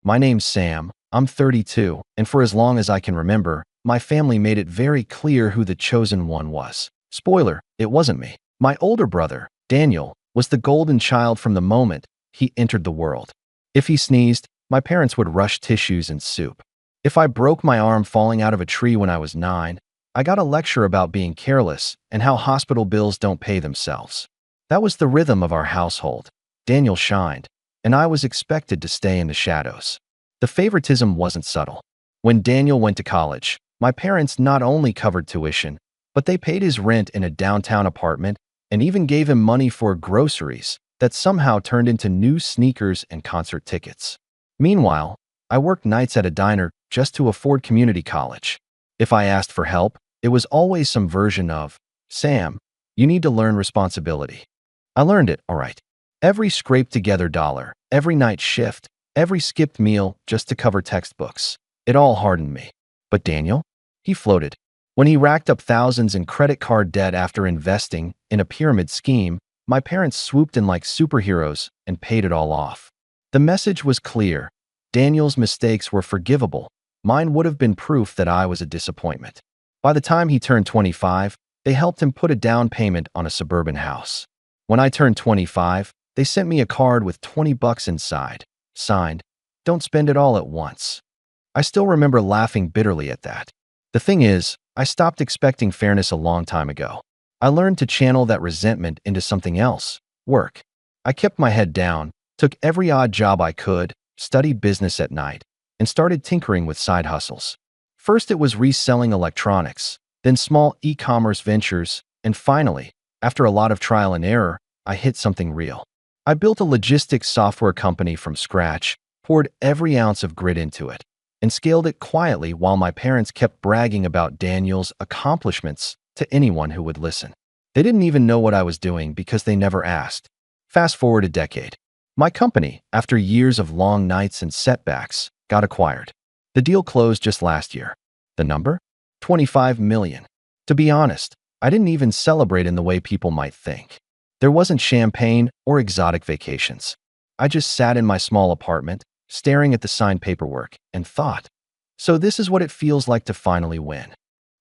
My name's Sam. I'm 32, and for as long as I can remember, my family made it very clear who the chosen one was. Spoiler, it wasn't me. My older brother, Daniel, was the golden child from the moment he entered the world. If he sneezed, my parents would rush tissues and soup. If I broke my arm falling out of a tree when I was 9, I got a lecture about being careless and how hospital bills don't pay themselves. That was the rhythm of our household. Daniel shined, and I was expected to stay in the shadows. The favoritism wasn't subtle. When Daniel went to college, my parents not only covered tuition, but they paid his rent in a downtown apartment and even gave him money for groceries that somehow turned into new sneakers and concert tickets. Meanwhile, I worked nights at a diner just to afford community college. If I asked for help, it was always some version of, "Sam, you need to learn responsibility." I learned it, all right. Every scraped-together dollar, every night shift, every skipped meal just to cover textbooks. It all hardened me. But Daniel? He floated. When he racked up thousands in credit card debt after investing in a pyramid scheme, my parents swooped in like superheroes and paid it all off. The message was clear. Daniel's mistakes were forgivable. Mine would have been proof that I was a disappointment. By the time he turned 25, they helped him put a down payment on a suburban house. When I turned 25, they sent me a card with $20 inside, signed, "Don't spend it all at once." I still remember laughing bitterly at that. The thing is, I stopped expecting fairness a long time ago. I learned to channel that resentment into something else, work. I kept my head down, took every odd job I could, studied business at night, and started tinkering with side hustles. First it was reselling electronics, then small e-commerce ventures, and finally, after a lot of trial and error, I hit something real. I built a logistics software company from scratch, poured every ounce of grit into it, and scaled it quietly while my parents kept bragging about Daniel's accomplishments to anyone who would listen. They didn't even know what I was doing because they never asked. Fast forward a decade. My company, after years of long nights and setbacks, got acquired. The deal closed just last year. The number? 25 million. To be honest, I didn't even celebrate in the way people might think. There wasn't champagne or exotic vacations. I just sat in my small apartment, staring at the signed paperwork, and thought, so this is what it feels like to finally win.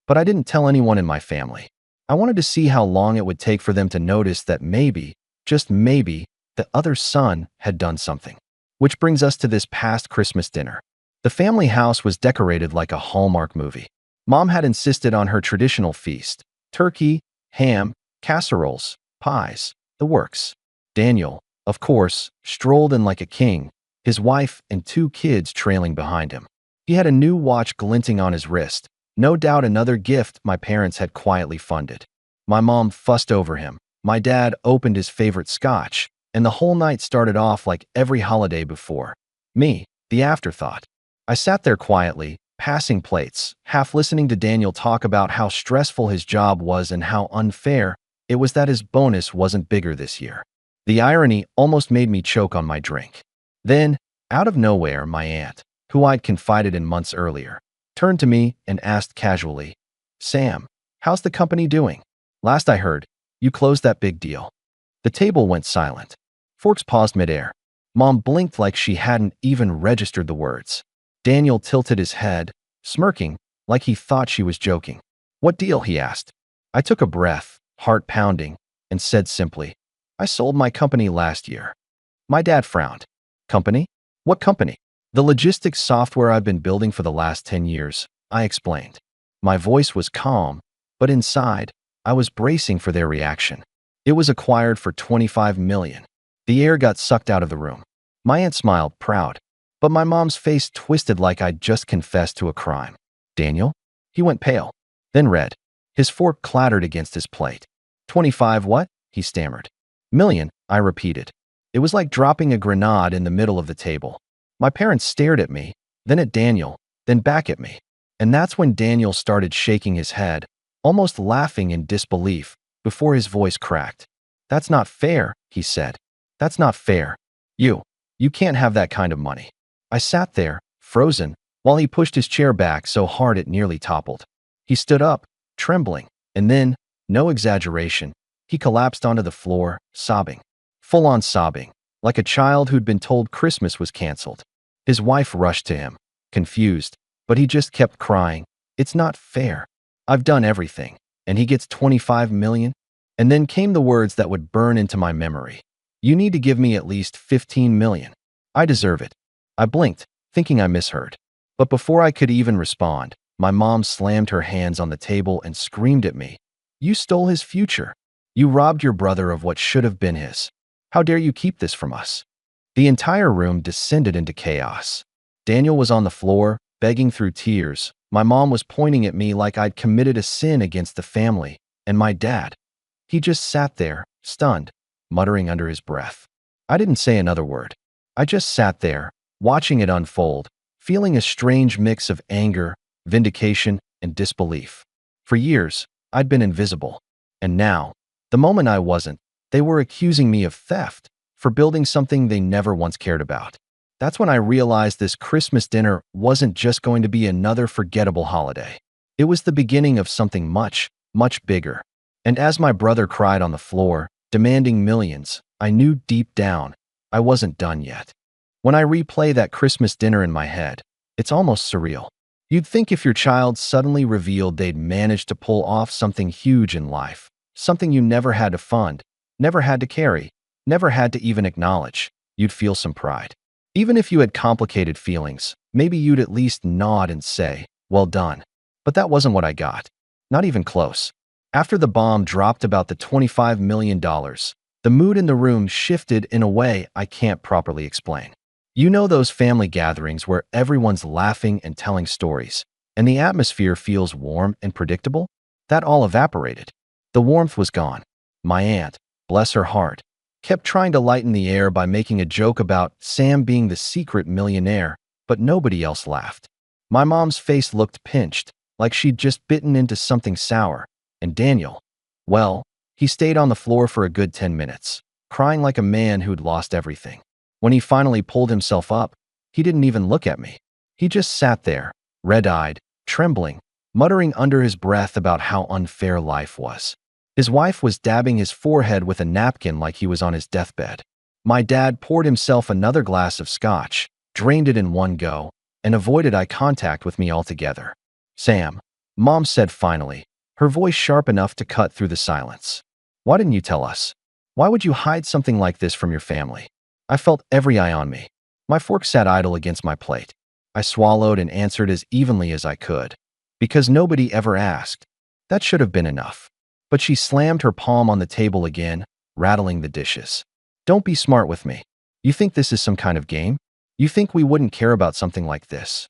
But I didn't tell anyone in my family. I wanted to see how long it would take for them to notice that maybe, just maybe, the other son had done something. Which brings us to this past Christmas dinner. The family house was decorated like a Hallmark movie. Mom had insisted on her traditional feast: turkey, ham, casseroles, pies, the works. Daniel, of course, strolled in like a king, his wife and 2 kids trailing behind him. He had a new watch glinting on his wrist, no doubt another gift my parents had quietly funded. My mom fussed over him. My dad opened his favorite scotch, and the whole night started off like every holiday before. Me, the afterthought. I sat there quietly, passing plates, half listening to Daniel talk about how stressful his job was and how unfair it was that his bonus wasn't bigger this year. The irony almost made me choke on my drink. Then, out of nowhere, my aunt, who I'd confided in months earlier, turned to me and asked casually, "Sam, how's the company doing? Last I heard, you closed that big deal." The table went silent. Forks paused midair. Mom blinked like she hadn't even registered the words. Daniel tilted his head, smirking, like he thought she was joking. "What deal?" he asked. I took a breath, heart pounding, and said simply, "I sold my company last year." My dad frowned. "Company? What company?" "The logistics software I've been building for the last 10 years, I explained. My voice was calm, but inside, I was bracing for their reaction. It was acquired for 25 million. The air got sucked out of the room. My aunt smiled, proud, but my mom's face twisted like I'd just confessed to a crime. "Daniel?" He went pale, then red. His fork clattered against his plate. 25 what? He stammered. "Million," I repeated. It was like dropping a grenade in the middle of the table. My parents stared at me, then at Daniel, then back at me. And that's when Daniel started shaking his head, almost laughing in disbelief, before his voice cracked. "That's not fair," he said. "That's not fair. You can't have that kind of money." I sat there, frozen, while he pushed his chair back so hard it nearly toppled. He stood up, trembling, and then, no exaggeration, he collapsed onto the floor, sobbing. Full-on sobbing, like a child who'd been told Christmas was canceled. His wife rushed to him, confused, but he just kept crying. It's not fair. I've done everything, and he gets 25 million? And then came the words that would burn into my memory. You need to give me at least 15 million. I deserve it. I blinked, thinking I misheard. But before I could even respond, my mom slammed her hands on the table and screamed at me. You stole his future. You robbed your brother of what should have been his. How dare you keep this from us? The entire room descended into chaos. Daniel was on the floor, begging through tears. My mom was pointing at me like I'd committed a sin against the family. And my dad, he just sat there, stunned, muttering under his breath. I didn't say another word. I just sat there, watching it unfold, feeling a strange mix of anger, vindication, and disbelief. For years, I'd been invisible. And now, the moment I wasn't, they were accusing me of theft for building something they never once cared about. That's when I realized this Christmas dinner wasn't just going to be another forgettable holiday. It was the beginning of something much, much bigger. And as my brother cried on the floor, demanding millions, I knew deep down I wasn't done yet. When I replay that Christmas dinner in my head, it's almost surreal. You'd think if your child suddenly revealed they'd managed to pull off something huge in life, something you never had to fund, never had to carry, never had to even acknowledge, you'd feel some pride. Even if you had complicated feelings, maybe you'd at least nod and say, well done. But that wasn't what I got. Not even close. After the bomb dropped about the $25 million, the mood in the room shifted in a way I can't properly explain. You know those family gatherings where everyone's laughing and telling stories, and the atmosphere feels warm and predictable? That all evaporated. The warmth was gone. My aunt, bless her heart, kept trying to lighten the air by making a joke about Sam being the secret millionaire, but nobody else laughed. My mom's face looked pinched, like she'd just bitten into something sour, and Daniel, well, he stayed on the floor for a good 10 minutes, crying like a man who'd lost everything. When he finally pulled himself up, he didn't even look at me. He just sat there, red-eyed, trembling, muttering under his breath about how unfair life was. His wife was dabbing his forehead with a napkin like he was on his deathbed. My dad poured himself another glass of scotch, drained it in one go, and avoided eye contact with me altogether. Sam, Mom said finally, her voice sharp enough to cut through the silence. Why didn't you tell us? Why would you hide something like this from your family? I felt every eye on me. My fork sat idle against my plate. I swallowed and answered as evenly as I could. Because nobody ever asked. That should have been enough. But she slammed her palm on the table again, rattling the dishes. Don't be smart with me. You think this is some kind of game? You think we wouldn't care about something like this?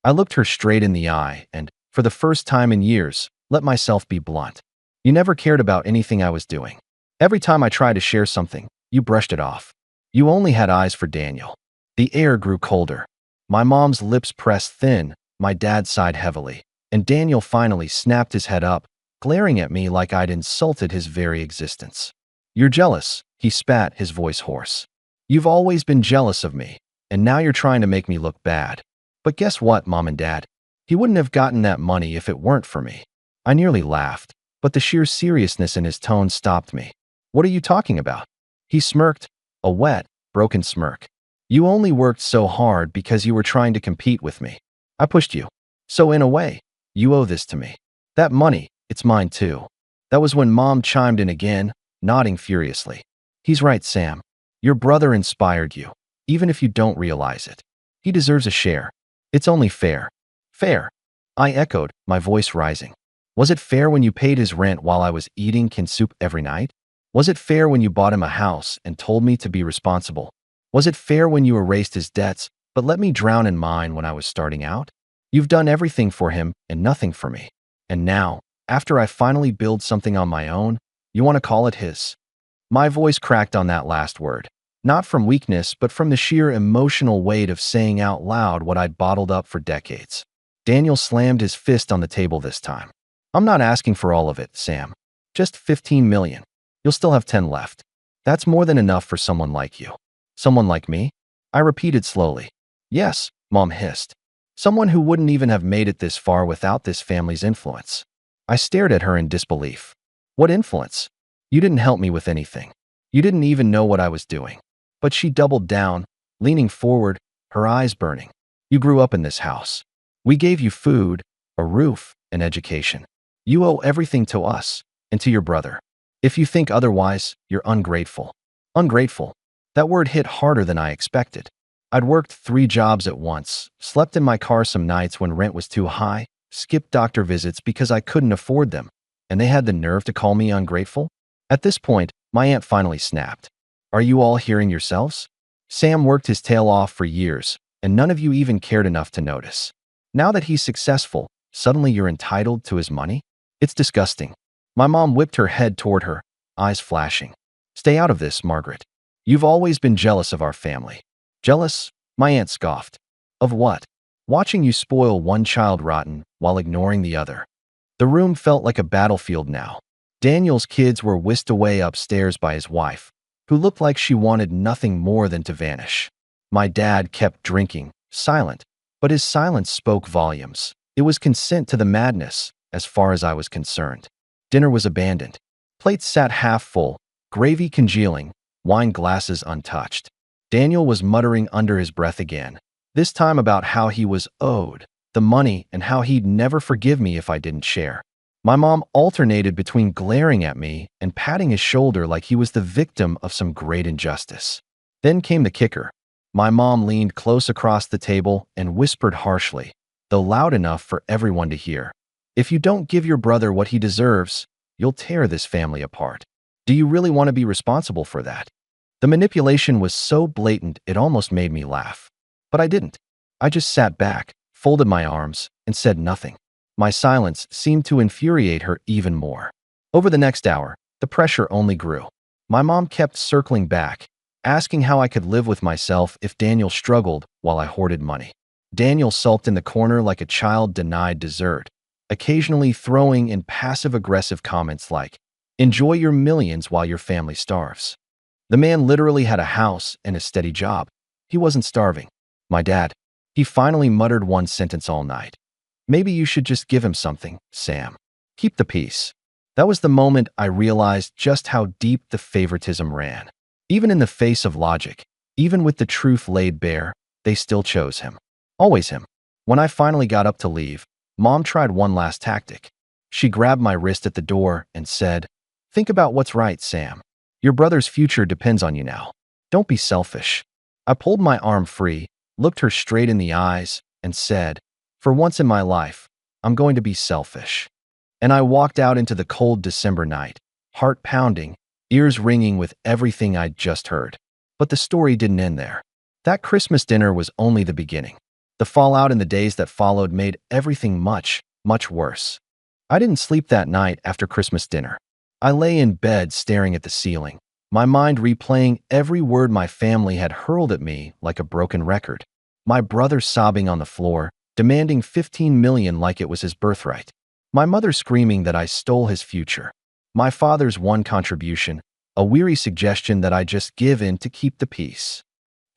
I looked her straight in the eye and, for the first time in years, let myself be blunt. You never cared about anything I was doing. Every time I tried to share something, you brushed it off. You only had eyes for Daniel. The air grew colder. My mom's lips pressed thin, my dad sighed heavily, and Daniel finally snapped his head up, glaring at me like I'd insulted his very existence. You're jealous, he spat, his voice hoarse. You've always been jealous of me, and now you're trying to make me look bad. But guess what, Mom and Dad? He wouldn't have gotten that money if it weren't for me. I nearly laughed, but the sheer seriousness in his tone stopped me. What are you talking about? He smirked, a wet, broken smirk. You only worked so hard because you were trying to compete with me. I pushed you. So in a way, you owe this to me. That money, it's mine too. That was when Mom chimed in again, nodding furiously. He's right, Sam. Your brother inspired you, even if you don't realize it. He deserves a share. It's only fair. Fair. I echoed, my voice rising. Was it fair when you paid his rent while I was eating canned soup every night? Was it fair when you bought him a house and told me to be responsible? Was it fair when you erased his debts but let me drown in mine when I was starting out? You've done everything for him and nothing for me. And now, after I finally build something on my own, you want to call it his? My voice cracked on that last word, not from weakness but from the sheer emotional weight of saying out loud what I'd bottled up for decades. Daniel slammed his fist on the table this time. I'm not asking for all of it, Sam. Just 15 million. You'll still have 10 left. That's more than enough for someone like you. Someone like me? I repeated slowly. Yes, Mom hissed. Someone who wouldn't even have made it this far without this family's influence. I stared at her in disbelief. What influence? You didn't help me with anything. You didn't even know what I was doing. But she doubled down, leaning forward, her eyes burning. You grew up in this house. We gave you food, a roof, and education. You owe everything to us and to your brother. If you think otherwise, you're ungrateful. Ungrateful. That word hit harder than I expected. I'd worked 3 jobs at once, slept in my car some nights when rent was too high, skipped doctor visits because I couldn't afford them, and they had the nerve to call me ungrateful? At this point, my aunt finally snapped. Are you all hearing yourselves? Sam worked his tail off for years, and none of you even cared enough to notice. Now that he's successful, suddenly you're entitled to his money? It's disgusting. My mom whipped her head toward her, eyes flashing. Stay out of this, Margaret. You've always been jealous of our family. Jealous? My aunt scoffed. Of what? Watching you spoil one child rotten while ignoring the other. The room felt like a battlefield now. Daniel's kids were whisked away upstairs by his wife, who looked like she wanted nothing more than to vanish. My dad kept drinking, silent, but his silence spoke volumes. It was consent to the madness, as far as I was concerned. Dinner was abandoned. Plates sat half full, gravy congealing, wine glasses untouched. Daniel was muttering under his breath again, this time about how he was owed the money and how he'd never forgive me if I didn't share. My mom alternated between glaring at me and patting his shoulder like he was the victim of some great injustice. Then came the kicker. My mom leaned close across the table and whispered harshly, though loud enough for everyone to hear. If you don't give your brother what he deserves, you'll tear this family apart. Do you really want to be responsible for that? The manipulation was so blatant it almost made me laugh. But I didn't. I just sat back, folded my arms, and said nothing. My silence seemed to infuriate her even more. Over the next hour, the pressure only grew. My mom kept circling back, asking how I could live with myself if Daniel struggled while I hoarded money. Daniel sulked in the corner like a child denied dessert, occasionally throwing in passive-aggressive comments like, "Enjoy your millions while your family starves." The man literally had a house and a steady job. He wasn't starving. My dad, he finally muttered one sentence all night. Maybe you should just give him something, Sam. Keep the peace. That was the moment I realized just how deep the favoritism ran. Even in the face of logic, even with the truth laid bare, they still chose him. Always him. When I finally got up to leave, Mom tried one last tactic. She grabbed my wrist at the door and said, "Think about what's right, Sam. Your brother's future depends on you now. Don't be selfish." I pulled my arm free, looked her straight in the eyes, and said, "For once in my life, I'm going to be selfish." And I walked out into the cold December night, heart pounding, ears ringing with everything I'd just heard. But the story didn't end there. That Christmas dinner was only the beginning. The fallout in the days that followed made everything much, much worse. I didn't sleep that night after Christmas dinner. I lay in bed staring at the ceiling, my mind replaying every word my family had hurled at me like a broken record. My brother sobbing on the floor, demanding $15 million like it was his birthright. My mother screaming that I stole his future. My father's one contribution, a weary suggestion that I just give in to keep the peace.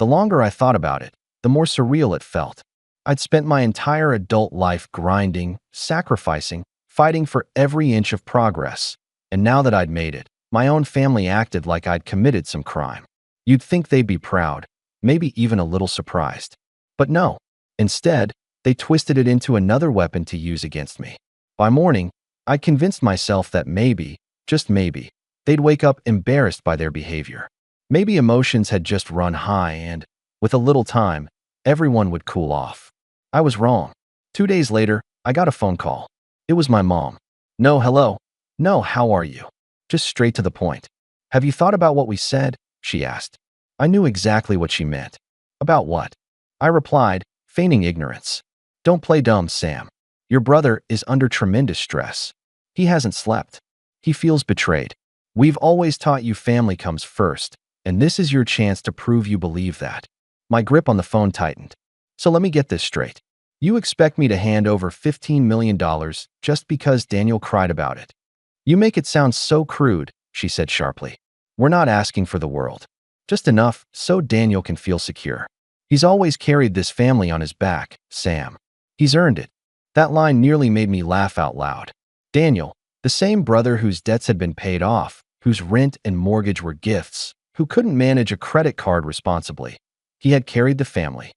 The longer I thought about it, the more surreal it felt. I'd spent my entire adult life grinding, sacrificing, fighting for every inch of progress. And now that I'd made it, my own family acted like I'd committed some crime. You'd think they'd be proud, maybe even a little surprised. But no. Instead, they twisted it into another weapon to use against me. By morning, I convinced myself that maybe, just maybe, they'd wake up embarrassed by their behavior. Maybe emotions had just run high and, with a little time, everyone would cool off. I was wrong. 2 days later, I got a phone call. It was my mom. No, hello. No, how are you? Just straight to the point. Have you thought about what we said? She asked. I knew exactly what she meant. About what? I replied, feigning ignorance. Don't play dumb, Sam. Your brother is under tremendous stress. He hasn't slept. He feels betrayed. We've always taught you family comes first, and this is your chance to prove you believe that. My grip on the phone tightened. So let me get this straight. You expect me to hand over $15 million just because Daniel cried about it. You make it sound so crude, she said sharply. We're not asking for the world. Just enough so Daniel can feel secure. He's always carried this family on his back, Sam. He's earned it. That line nearly made me laugh out loud. Daniel, the same brother whose debts had been paid off, whose rent and mortgage were gifts, who couldn't manage a credit card responsibly. He had carried the family.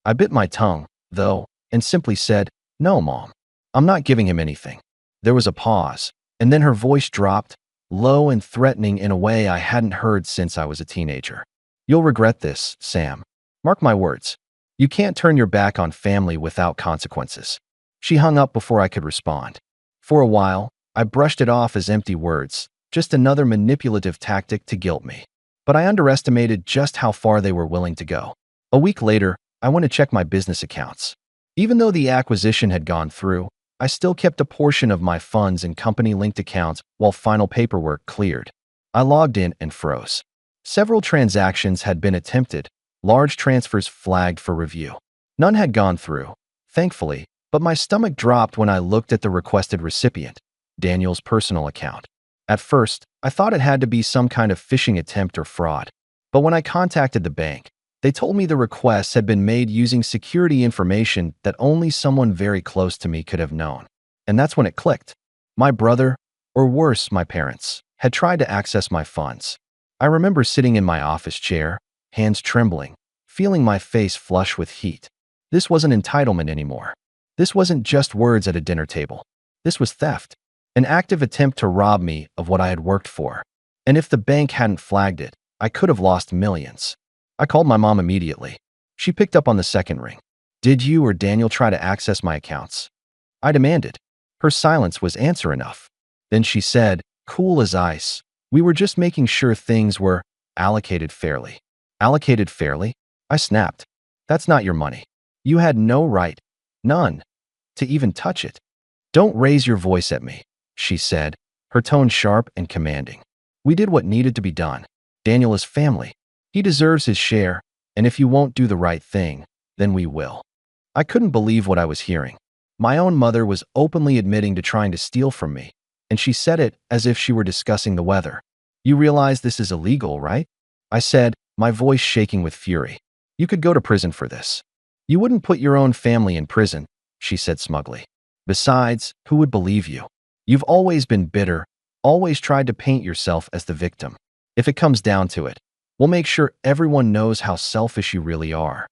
I bit my tongue, though, and simply said, "No, Mom. I'm not giving him anything." There was a pause, and then her voice dropped, low and threatening in a way I hadn't heard since I was a teenager. "You'll regret this, Sam. Mark my words. You can't turn your back on family without consequences." She hung up before I could respond. For a while, I brushed it off as empty words, just another manipulative tactic to guilt me. But I underestimated just how far they were willing to go. A week later, I went to check my business accounts. Even though the acquisition had gone through, I still kept a portion of my funds in company-linked accounts while final paperwork cleared. I logged in and froze. Several transactions had been attempted, large transfers flagged for review. None had gone through, thankfully, but my stomach dropped when I looked at the requested recipient, Daniel's personal account. At first, I thought it had to be some kind of phishing attempt or fraud. But when I contacted the bank, they told me the requests had been made using security information that only someone very close to me could have known. And that's when it clicked. My brother, or worse, my parents, had tried to access my funds. I remember sitting in my office chair, hands trembling, feeling my face flush with heat. This wasn't entitlement anymore. This wasn't just words at a dinner table. This was theft. An active attempt to rob me of what I had worked for. And if the bank hadn't flagged it, I could have lost millions. I called my mom immediately. She picked up on the second ring. "Did you or Daniel try to access my accounts?" I demanded. Her silence was answer enough. Then she said, cool as ice, "We were just making sure things were allocated fairly." Allocated fairly? I snapped. "That's not your money. You had no right, none, to even touch it." "Don't raise your voice at me," she said, her tone sharp and commanding. "We did what needed to be done. Daniel is family. He deserves his share, and if you won't do the right thing, then we will." I couldn't believe what I was hearing. My own mother was openly admitting to trying to steal from me, and she said it as if she were discussing the weather. "You realize this is illegal, right?" I said, my voice shaking with fury. "You could go to prison for this." "You wouldn't put your own family in prison," she said smugly. "Besides, who would believe you? You've always been bitter, always tried to paint yourself as the victim. If it comes down to it, we'll make sure everyone knows how selfish you really are."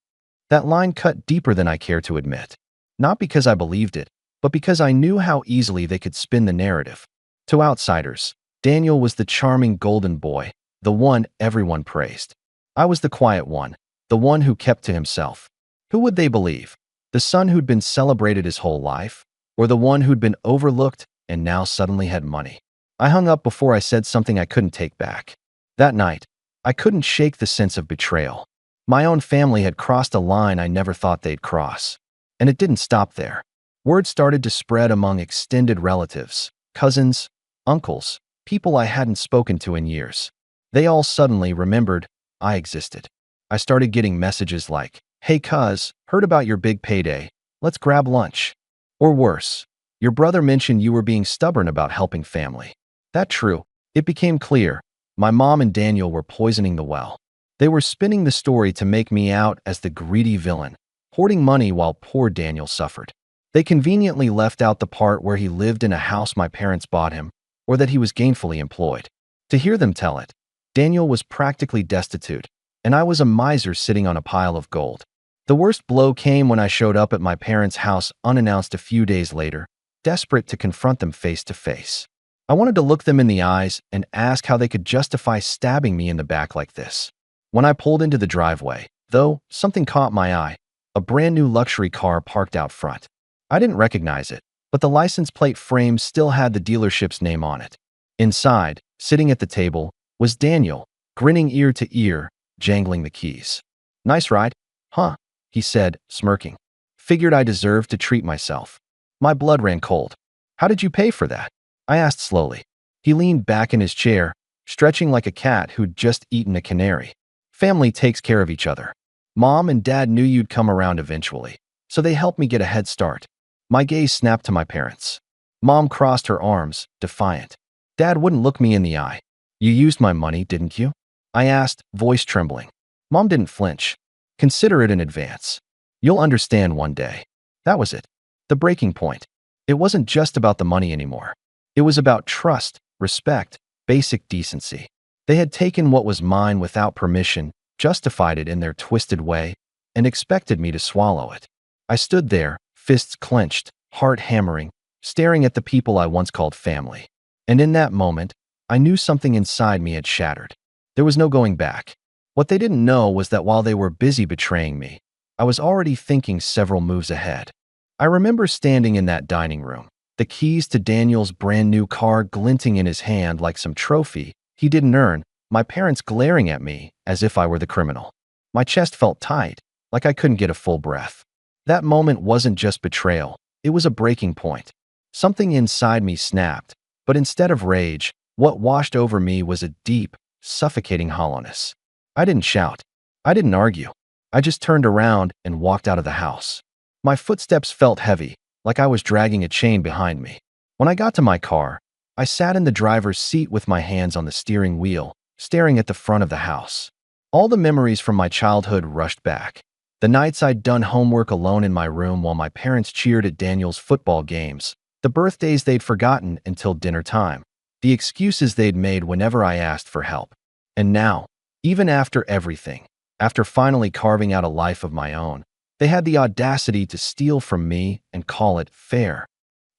That line cut deeper than I care to admit. Not because I believed it, but because I knew how easily they could spin the narrative. To outsiders, Daniel was the charming golden boy, the one everyone praised. I was the quiet one, the one who kept to himself. Who would they believe? The son who'd been celebrated his whole life, or the one who'd been overlooked and now suddenly had money? I hung up before I said something I couldn't take back. That night, I couldn't shake the sense of betrayal. My own family had crossed a line I never thought they'd cross. And it didn't stop there. Word started to spread among extended relatives, cousins, uncles, people I hadn't spoken to in years. They all suddenly remembered I existed. I started getting messages like, "Hey cuz, heard about your big payday. Let's grab lunch." Or worse, "Your brother mentioned you were being stubborn about helping family." That true, it became clear. My mom and Daniel were poisoning the well. They were spinning the story to make me out as the greedy villain, hoarding money while poor Daniel suffered. They conveniently left out the part where he lived in a house my parents bought him, or that he was gainfully employed. To hear them tell it, Daniel was practically destitute, and I was a miser sitting on a pile of gold. The worst blow came when I showed up at my parents' house unannounced a few days later, desperate to confront them face to face. I wanted to look them in the eyes and ask how they could justify stabbing me in the back like this. When I pulled into the driveway, though, something caught my eye. A brand new luxury car parked out front. I didn't recognize it, but the license plate frame still had the dealership's name on it. Inside, sitting at the table, was Daniel, grinning ear to ear, jangling the keys. "Nice ride, huh?" he said, smirking. Figured I deserved to treat myself. My blood ran cold. "How did you pay for that?" I asked slowly. He leaned back in his chair, stretching like a cat who'd just eaten a canary. "Family takes care of each other. Mom and Dad knew you'd come around eventually, so they helped me get a head start." My gaze snapped to my parents. Mom crossed her arms, defiant. Dad wouldn't look me in the eye. "You used my money, didn't you?" I asked, voice trembling. Mom didn't flinch. "Consider it in advance. You'll understand one day." That was it. The breaking point. It wasn't just about the money anymore. It was about trust, respect, basic decency. They had taken what was mine without permission, justified it in their twisted way, and expected me to swallow it. I stood there, fists clenched, heart hammering, staring at the people I once called family. And in that moment, I knew something inside me had shattered. There was no going back. What they didn't know was that while they were busy betraying me, I was already thinking several moves ahead. I remember standing in that dining room, the keys to Daniel's brand new car glinting in his hand like some trophy he didn't earn, my parents glaring at me as if I were the criminal. My chest felt tight, like I couldn't get a full breath. That moment wasn't just betrayal, it was a breaking point. Something inside me snapped, but instead of rage, what washed over me was a deep, suffocating hollowness. I didn't shout. I didn't argue. I just turned around and walked out of the house. My footsteps felt heavy, like I was dragging a chain behind me. When I got to my car, I sat in the driver's seat with my hands on the steering wheel, staring at the front of the house. All the memories from my childhood rushed back. The nights I'd done homework alone in my room while my parents cheered at Daniel's football games, the birthdays they'd forgotten until dinner time, the excuses they'd made whenever I asked for help. And now, even after everything, after finally carving out a life of my own, they had the audacity to steal from me and call it fair.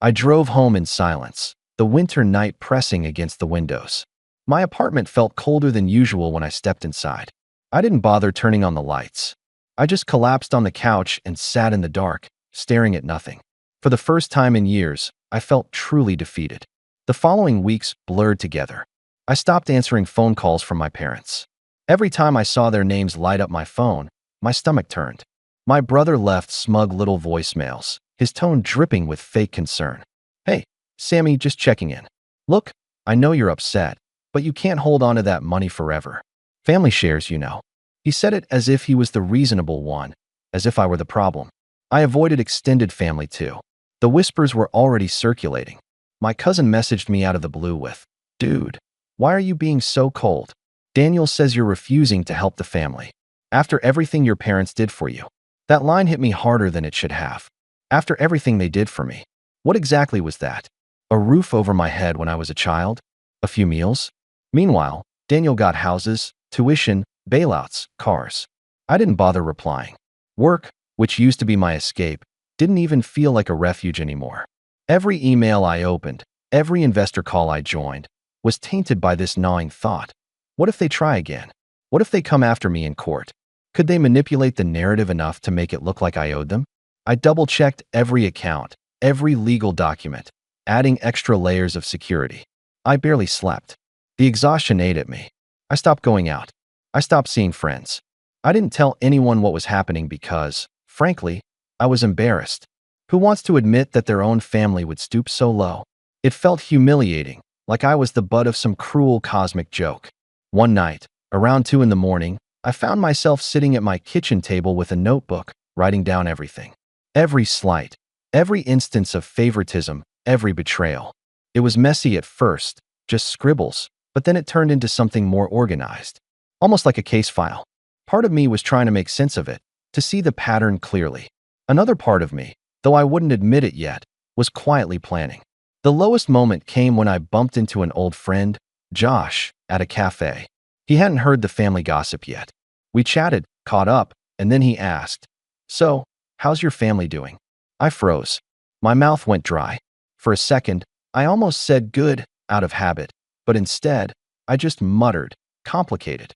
I drove home in silence, the winter night pressing against the windows. My apartment felt colder than usual when I stepped inside. I didn't bother turning on the lights. I just collapsed on the couch and sat in the dark, staring at nothing. For the first time in years, I felt truly defeated. The following weeks blurred together. I stopped answering phone calls from my parents. Every time I saw their names light up my phone, my stomach turned. My brother left smug little voicemails, his tone dripping with fake concern. "Hey, Sammy, just checking in. Look, I know you're upset, but you can't hold on to that money forever. Family shares, you know." He said it as if he was the reasonable one, as if I were the problem. I avoided extended family too. The whispers were already circulating. My cousin messaged me out of the blue with, "Dude, why are you being so cold? Daniel says you're refusing to help the family. After everything your parents did for you." That line hit me harder than it should have. After everything they did for me. What exactly was that? A roof over my head when I was a child? A few meals? Meanwhile, Daniel got houses, tuition, bailouts, cars. I didn't bother replying. Work, which used to be my escape, didn't even feel like a refuge anymore. Every email I opened, every investor call I joined, was tainted by this gnawing thought. What if they try again? What if they come after me in court? Could they manipulate the narrative enough to make it look like I owed them? I double-checked every account, every legal document, adding extra layers of security. I barely slept. The exhaustion ate at me. I stopped going out. I stopped seeing friends. I didn't tell anyone what was happening because, frankly, I was embarrassed. Who wants to admit that their own family would stoop so low? It felt humiliating, like I was the butt of some cruel cosmic joke. One night, around 2 in the morning, I found myself sitting at my kitchen table with a notebook, writing down everything. Every slight, every instance of favoritism, every betrayal. It was messy at first, just scribbles, but then it turned into something more organized. Almost like a case file. Part of me was trying to make sense of it, to see the pattern clearly. Another part of me, though I wouldn't admit it yet, was quietly planning. The lowest moment came when I bumped into an old friend, Josh, at a cafe. He hadn't heard the family gossip yet. We chatted, caught up, and then he asked, "So, how's your family doing?" I froze. My mouth went dry. For a second, I almost said good, out of habit, but instead, I just muttered, "Complicated."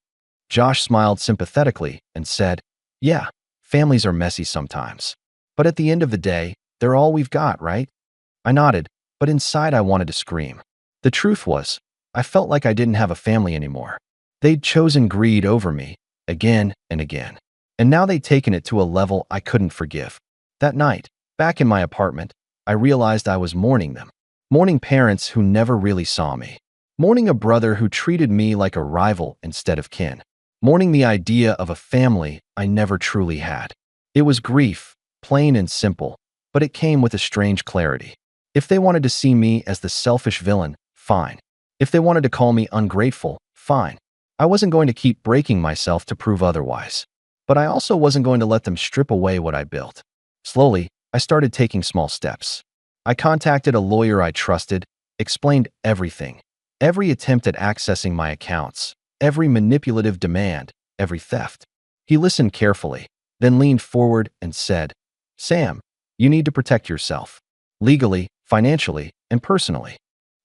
Josh smiled sympathetically and said, "Yeah, families are messy sometimes. But at the end of the day, they're all we've got, right?" I nodded, but inside I wanted to scream. The truth was, I felt like I didn't have a family anymore. They'd chosen greed over me, again and again. And now they'd taken it to a level I couldn't forgive. That night, back in my apartment, I realized I was mourning them. Mourning parents who never really saw me. Mourning a brother who treated me like a rival instead of kin. Mourning the idea of a family I never truly had. It was grief, plain and simple, but it came with a strange clarity. If they wanted to see me as the selfish villain, fine. If they wanted to call me ungrateful, fine. I wasn't going to keep breaking myself to prove otherwise. But I also wasn't going to let them strip away what I built. Slowly, I started taking small steps. I contacted a lawyer I trusted, explained everything. Every attempt at accessing my accounts, every manipulative demand, every theft. He listened carefully, then leaned forward and said, "Sam, you need to protect yourself. Legally, financially, and personally."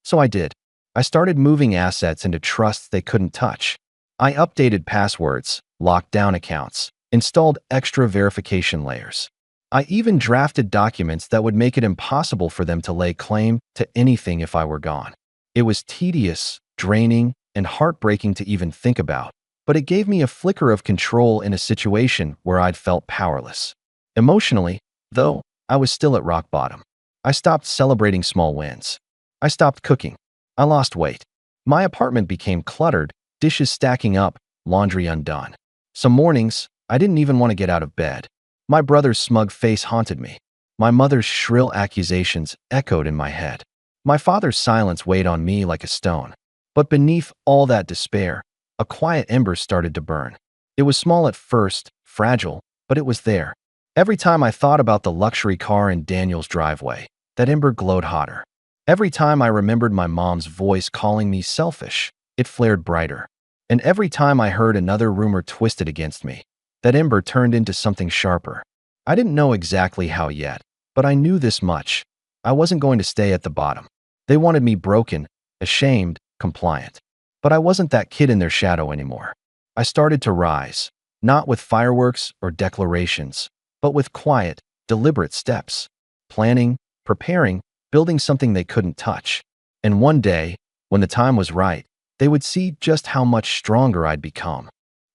So I did. I started moving assets into trusts they couldn't touch. I updated passwords, locked down accounts, installed extra verification layers. I even drafted documents that would make it impossible for them to lay claim to anything if I were gone. It was tedious, draining, and heartbreaking to even think about, but it gave me a flicker of control in a situation where I'd felt powerless. Emotionally, though, I was still at rock bottom. I stopped celebrating small wins. I stopped cooking. I lost weight. My apartment became cluttered, dishes stacking up, laundry undone. Some mornings, I didn't even want to get out of bed. My brother's smug face haunted me. My mother's shrill accusations echoed in my head. My father's silence weighed on me like a stone. But beneath all that despair, a quiet ember started to burn. It was small at first, fragile, but it was there. Every time I thought about the luxury car in Daniel's driveway, that ember glowed hotter. Every time I remembered my mom's voice calling me selfish, it flared brighter. And every time I heard another rumor twisted against me, that ember turned into something sharper. I didn't know exactly how yet, but I knew this much. I wasn't going to stay at the bottom. They wanted me broken, ashamed, compliant. But I wasn't that kid in their shadow anymore. I started to rise, not with fireworks or declarations, but with quiet, deliberate steps. Planning, preparing, building something they couldn't touch. And one day, when the time was right, they would see just how much stronger I'd become.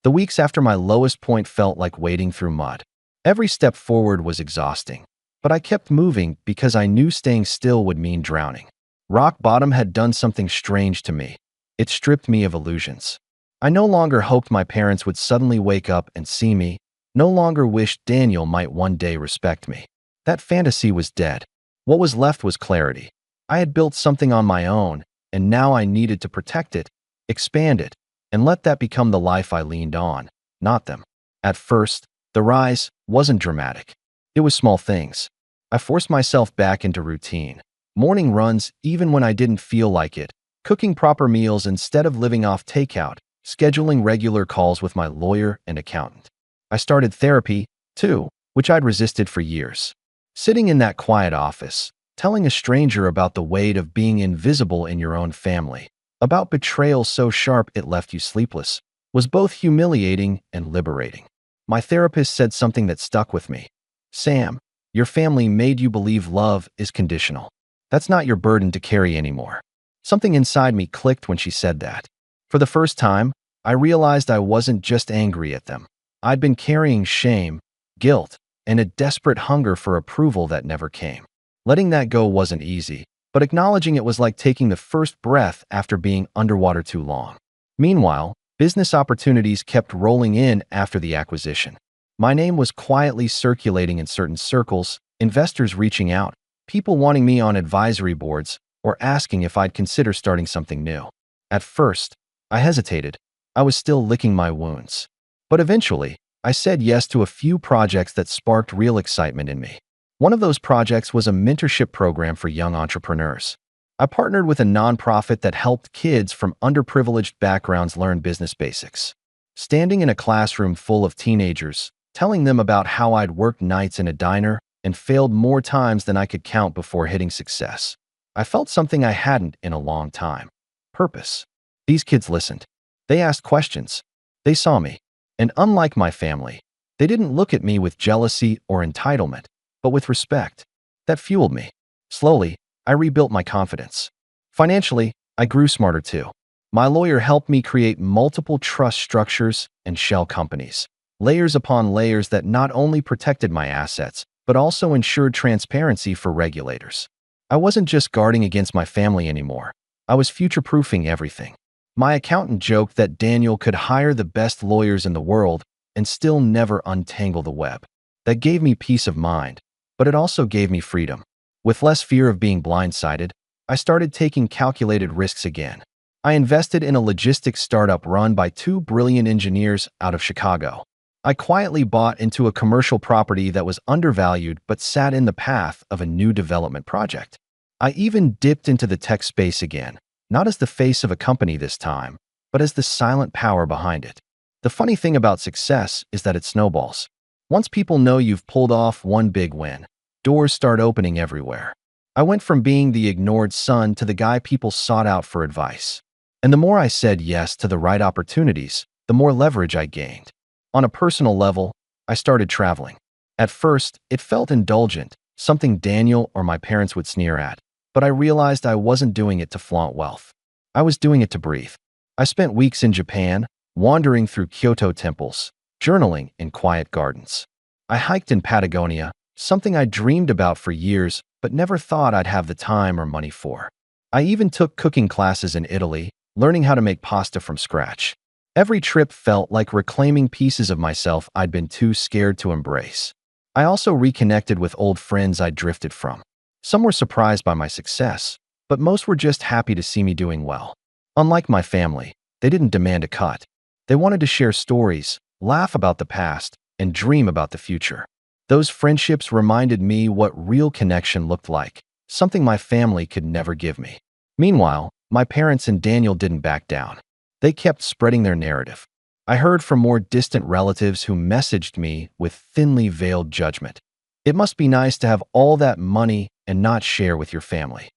The weeks after my lowest point felt like wading through mud. Every step forward was exhausting, but I kept moving because I knew staying still would mean drowning. Rock bottom had done something strange to me. It stripped me of illusions. I no longer hoped my parents would suddenly wake up and see me, no longer wished Daniel might one day respect me. That fantasy was dead. What was left was clarity. I had built something on my own, and now I needed to protect it, expand it, and let that become the life I leaned on, not them. At first, the rise wasn't dramatic. It was small things. I forced myself back into routine. Morning runs even when I didn't feel like it, cooking proper meals instead of living off takeout, scheduling regular calls with my lawyer and accountant. I started therapy, too, which I'd resisted for years. Sitting in that quiet office, telling a stranger about the weight of being invisible in your own family, about betrayal so sharp it left you sleepless, was both humiliating and liberating. My therapist said something that stuck with me. "Sam, your family made you believe love is conditional. That's not your burden to carry anymore." Something inside me clicked when she said that. For the first time, I realized I wasn't just angry at them. I'd been carrying shame, guilt, and a desperate hunger for approval that never came. Letting that go wasn't easy, but acknowledging it was like taking the first breath after being underwater too long. Meanwhile, business opportunities kept rolling in after the acquisition. My name was quietly circulating in certain circles, investors reaching out, people wanting me on advisory boards, or asking if I'd consider starting something new. At first, I hesitated. I was still licking my wounds. But eventually, I said yes to a few projects that sparked real excitement in me. One of those projects was a mentorship program for young entrepreneurs. I partnered with a nonprofit that helped kids from underprivileged backgrounds learn business basics. Standing in a classroom full of teenagers, telling them about how I'd worked nights in a diner and failed more times than I could count before hitting success, I felt something I hadn't in a long time. Purpose. These kids listened. They asked questions. They saw me. And unlike my family, they didn't look at me with jealousy or entitlement, but with respect. That fueled me. Slowly, I rebuilt my confidence. Financially, I grew smarter too. My lawyer helped me create multiple trust structures and shell companies, layers upon layers that not only protected my assets, but also ensured transparency for regulators. I wasn't just guarding against my family anymore. I was future-proofing everything. My accountant joked that Daniel could hire the best lawyers in the world and still never untangle the web. That gave me peace of mind, but it also gave me freedom. With less fear of being blindsided, I started taking calculated risks again. I invested in a logistics startup run by two brilliant engineers out of Chicago. I quietly bought into a commercial property that was undervalued but sat in the path of a new development project. I even dipped into the tech space again, not as the face of a company this time, but as the silent power behind it. The funny thing about success is that it snowballs. Once people know you've pulled off one big win, doors start opening everywhere. I went from being the ignored son to the guy people sought out for advice. And the more I said yes to the right opportunities, the more leverage I gained. On a personal level, I started traveling. At first, it felt indulgent, something Daniel or my parents would sneer at, but I realized I wasn't doing it to flaunt wealth. I was doing it to breathe. I spent weeks in Japan, wandering through Kyoto temples, journaling in quiet gardens. I hiked in Patagonia, something I dreamed about for years but never thought I'd have the time or money for. I even took cooking classes in Italy, learning how to make pasta from scratch. Every trip felt like reclaiming pieces of myself I'd been too scared to embrace. I also reconnected with old friends I'd drifted from. Some were surprised by my success, but most were just happy to see me doing well. Unlike my family, they didn't demand a cut. They wanted to share stories, laugh about the past, and dream about the future. Those friendships reminded me what real connection looked like, something my family could never give me. Meanwhile, my parents and Daniel didn't back down. They kept spreading their narrative. I heard from more distant relatives who messaged me with thinly veiled judgment. It must be nice to have all that money and not share with your family.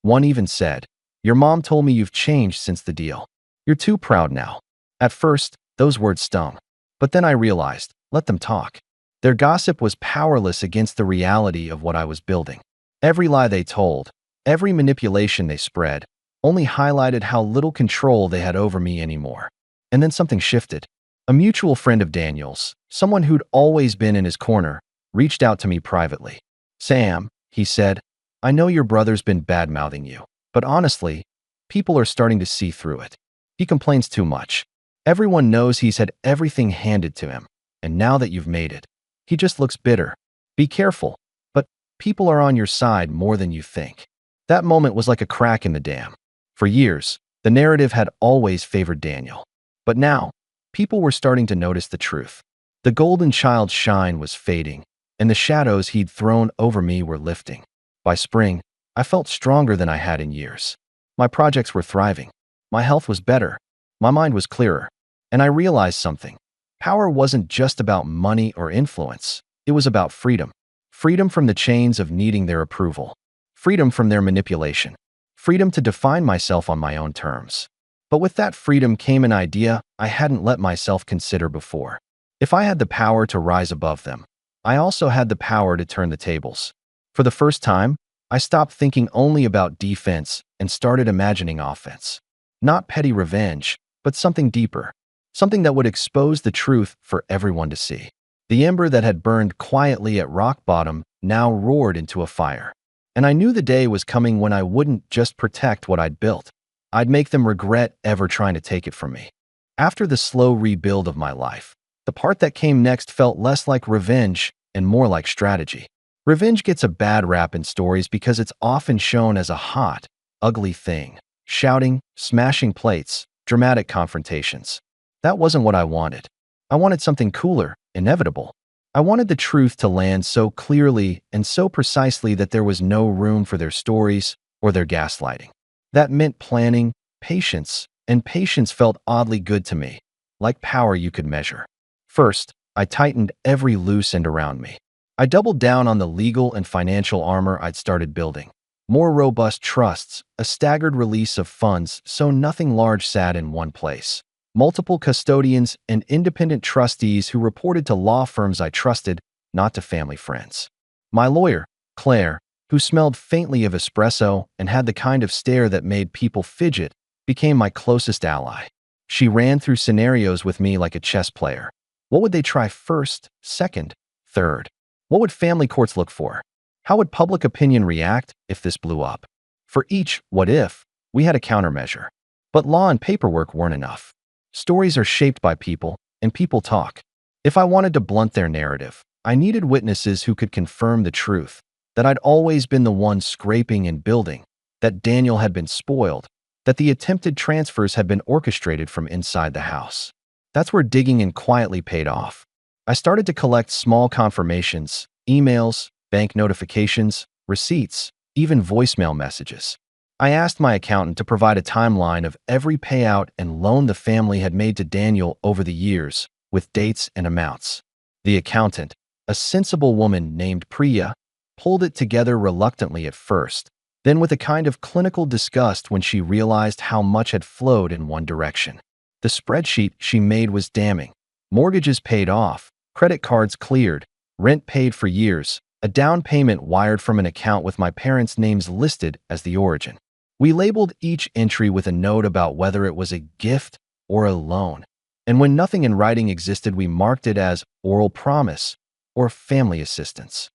One even said, "Your mom told me you've changed since the deal. You're too proud now." At first, those words stung. But then I realized, let them talk. Their gossip was powerless against the reality of what I was building. Every lie they told, every manipulation they spread, only highlighted how little control they had over me anymore. And then something shifted. A mutual friend of Daniel's, someone who'd always been in his corner, reached out to me privately. "Sam," he said, "I know your brother's been bad-mouthing you, but honestly, people are starting to see through it. He complains too much. Everyone knows he's had everything handed to him, and now that you've made it, he just looks bitter. Be careful, but people are on your side more than you think." That moment was like a crack in the dam. For years, the narrative had always favored Daniel. But now, people were starting to notice the truth. The golden child's shine was fading, and the shadows he'd thrown over me were lifting. By spring, I felt stronger than I had in years. My projects were thriving. My health was better. My mind was clearer. And I realized something. Power wasn't just about money or influence. It was about freedom. Freedom from the chains of needing their approval. Freedom from their manipulation. Freedom to define myself on my own terms. But with that freedom came an idea I hadn't let myself consider before. If I had the power to rise above them, I also had the power to turn the tables. For the first time, I stopped thinking only about defense and started imagining offense. Not petty revenge, but something deeper. Something that would expose the truth for everyone to see. The ember that had burned quietly at rock bottom now roared into a fire. And I knew the day was coming when I wouldn't just protect what I'd built. I'd make them regret ever trying to take it from me. After the slow rebuild of my life, the part that came next felt less like revenge and more like strategy. Revenge gets a bad rap in stories because it's often shown as a hot, ugly thing. Shouting, smashing plates, dramatic confrontations. That wasn't what I wanted. I wanted something cooler, inevitable. I wanted the truth to land so clearly and so precisely that there was no room for their stories or their gaslighting. That meant planning, patience, and patience felt oddly good to me, like power you could measure. First, I tightened every loose end around me. I doubled down on the legal and financial armor I'd started building. More robust trusts, a staggered release of funds so nothing large sat in one place. Multiple custodians and independent trustees who reported to law firms I trusted, not to family friends. My lawyer, Claire, who smelled faintly of espresso and had the kind of stare that made people fidget, became my closest ally. She ran through scenarios with me like a chess player. What would they try first, second, third? What would family courts look for? How would public opinion react if this blew up? For each what if, we had a countermeasure. But law and paperwork weren't enough. Stories are shaped by people, and people talk. If I wanted to blunt their narrative, I needed witnesses who could confirm the truth, that I'd always been the one scraping and building, that Daniel had been spoiled, that the attempted transfers had been orchestrated from inside the house. That's where digging in quietly paid off. I started to collect small confirmations, emails, bank notifications, receipts, even voicemail messages. I asked my accountant to provide a timeline of every payout and loan the family had made to Daniel over the years, with dates and amounts. The accountant, A sensible woman named Priya pulled it together reluctantly at first, then with a kind of clinical disgust when she realized how much had flowed in one direction. The spreadsheet she made was damning. Mortgages paid off, credit cards cleared, rent paid for years, a down payment wired from an account with my parents' names listed as the origin. We labeled each entry with a note about whether it was a gift or a loan. And when nothing in writing existed, we marked it as oral promise or family assistance.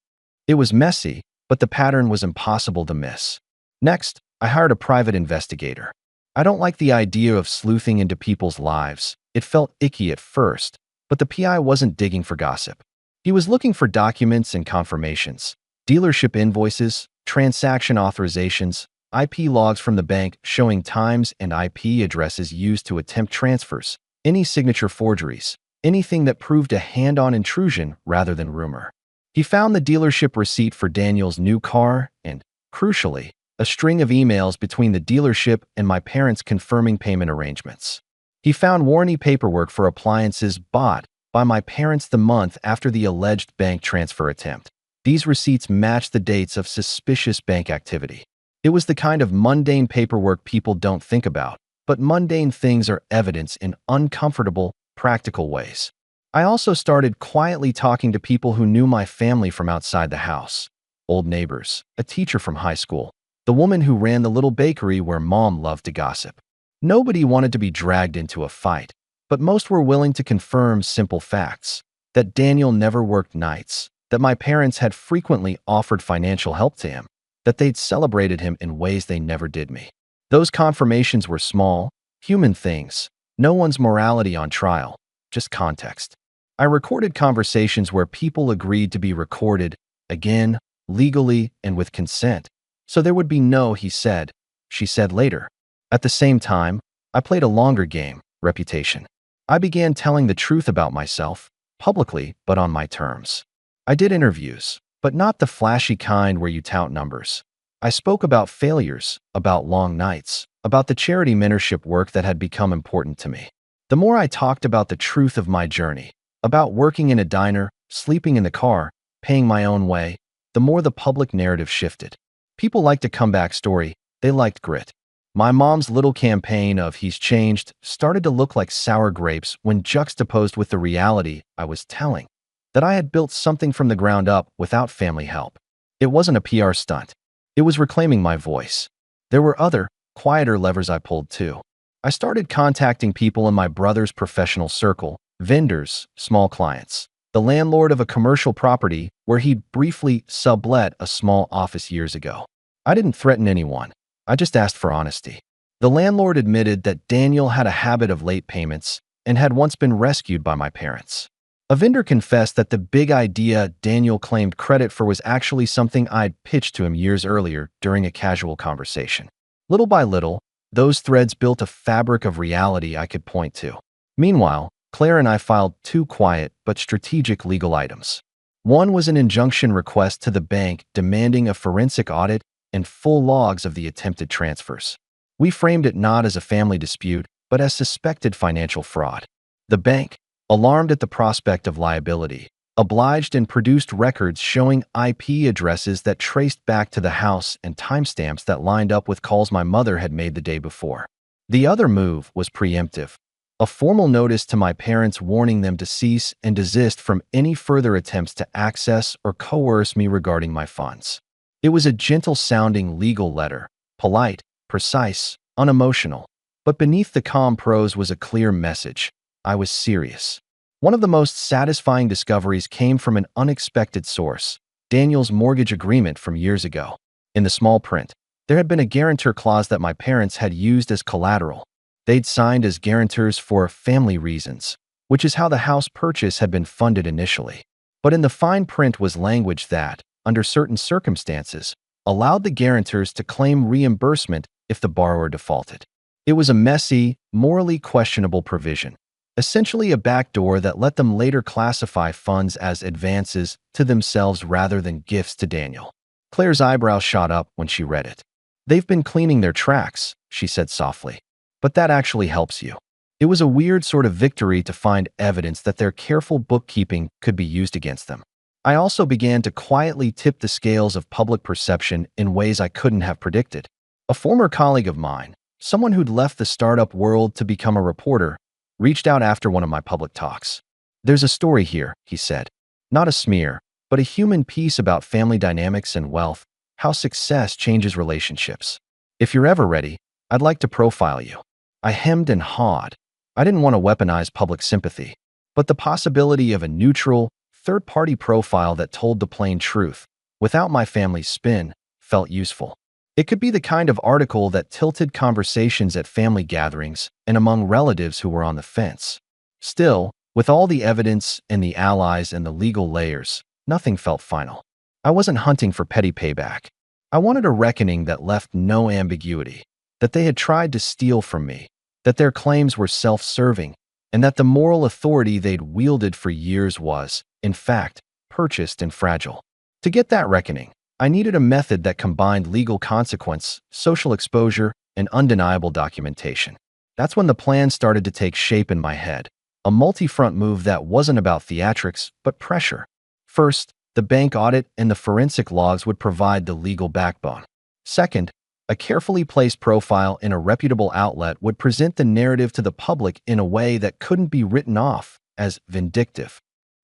It was messy, but the pattern was impossible to miss. Next, I hired a private investigator. I don't like the idea of sleuthing into people's lives. It felt icky at first, but the PI wasn't digging for gossip. He was looking for documents and confirmations, dealership invoices, transaction authorizations, IP logs from the bank showing times and IP addresses used to attempt transfers, any signature forgeries, anything that proved a hand-on intrusion rather than rumor. He found the dealership receipt for Daniel's new car and, crucially, a string of emails between the dealership and my parents confirming payment arrangements. He found warranty paperwork for appliances bought by my parents the month after the alleged bank transfer attempt. These receipts matched the dates of suspicious bank activity. It was the kind of mundane paperwork people don't think about, but mundane things are evidence in uncomfortable, practical ways. I also started quietly talking to people who knew my family from outside the house. Old neighbors, a teacher from high school, the woman who ran the little bakery where Mom loved to gossip. Nobody wanted to be dragged into a fight, but most were willing to confirm simple facts: that Daniel never worked nights, that my parents had frequently offered financial help to him, that they'd celebrated him in ways they never did me. Those confirmations were small, human things, no one's morality on trial, just context. I recorded conversations where people agreed to be recorded, again, legally and with consent, so there would be no he said, she said later. At the same time, I played a longer game, reputation. I began telling the truth about myself, publicly but on my terms. I did interviews, but not the flashy kind where you tout numbers. I spoke about failures, about long nights, about the charity mentorship work that had become important to me. The more I talked about the truth of my journey, about working in a diner, sleeping in the car, paying my own way, the more the public narrative shifted. People liked a comeback story, they liked grit. My mom's little campaign of "he's changed" started to look like sour grapes when juxtaposed with the reality I was telling, that I had built something from the ground up without family help. It wasn't a PR stunt. It was reclaiming my voice. There were other, quieter levers I pulled too. I started contacting people in my brother's professional circle, vendors, small clients, the landlord of a commercial property where he'd briefly sublet a small office years ago. I didn't threaten anyone. I just asked for honesty. The landlord admitted that Daniel had a habit of late payments and had once been rescued by my parents. A vendor confessed that the big idea Daniel claimed credit for was actually something I'd pitched to him years earlier during a casual conversation. Little by little, those threads built a fabric of reality I could point to. Meanwhile, Claire and I filed two quiet but strategic legal items. One was an injunction request to the bank demanding a forensic audit and full logs of the attempted transfers. We framed it not as a family dispute, but as suspected financial fraud. The bank, alarmed at the prospect of liability, obliged and produced records showing IP addresses that traced back to the house and timestamps that lined up with calls my mother had made the day before. The other move was preemptive, a formal notice to my parents warning them to cease and desist from any further attempts to access or coerce me regarding my funds. It was a gentle-sounding legal letter, polite, precise, unemotional, but beneath the calm prose was a clear message. I was serious. One of the most satisfying discoveries came from an unexpected source: Daniel's mortgage agreement from years ago. In the small print, there had been a guarantor clause that my parents had used as collateral. They'd signed as guarantors for family reasons, which is how the house purchase had been funded initially. But in the fine print was language that, under certain circumstances, allowed the guarantors to claim reimbursement if the borrower defaulted. It was a messy, morally questionable provision, essentially a backdoor that let them later classify funds as advances to themselves rather than gifts to Daniel. Claire's eyebrows shot up when she read it. "They've been cleaning their tracks," she said softly. "But that actually helps you." It was a weird sort of victory to find evidence that their careful bookkeeping could be used against them. I also began to quietly tip the scales of public perception in ways I couldn't have predicted. A former colleague of mine, someone who'd left the startup world to become a reporter, reached out after one of my public talks. "There's a story here," he said. "Not a smear, but a human piece about family dynamics and wealth, how success changes relationships. If you're ever ready, I'd like to profile you." I hemmed and hawed. I didn't want to weaponize public sympathy, but the possibility of a neutral, third-party profile that told the plain truth, without my family's spin, felt useful. It could be the kind of article that tilted conversations at family gatherings and among relatives who were on the fence. Still, with all the evidence and the allies and the legal layers, nothing felt final. I wasn't hunting for petty payback. I wanted a reckoning that left no ambiguity, that they had tried to steal from me, that their claims were self-serving, and that the moral authority they'd wielded for years was, in fact, purchased and fragile. To get that reckoning, I needed a method that combined legal consequence, social exposure, and undeniable documentation. That's when the plan started to take shape in my head, a multi-front move that wasn't about theatrics, but pressure. First, the bank audit and the forensic logs would provide the legal backbone. Second, a carefully placed profile in a reputable outlet would present the narrative to the public in a way that couldn't be written off as vindictive.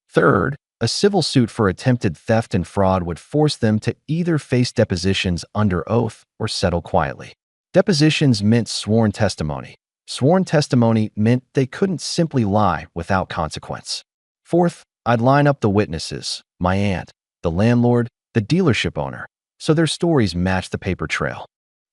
Third, a civil suit for attempted theft and fraud would force them to either face depositions under oath or settle quietly. Depositions meant sworn testimony. Sworn testimony meant they couldn't simply lie without consequence. Fourth, I'd line up the witnesses, my aunt, the landlord, the dealership owner, so their stories matched the paper trail.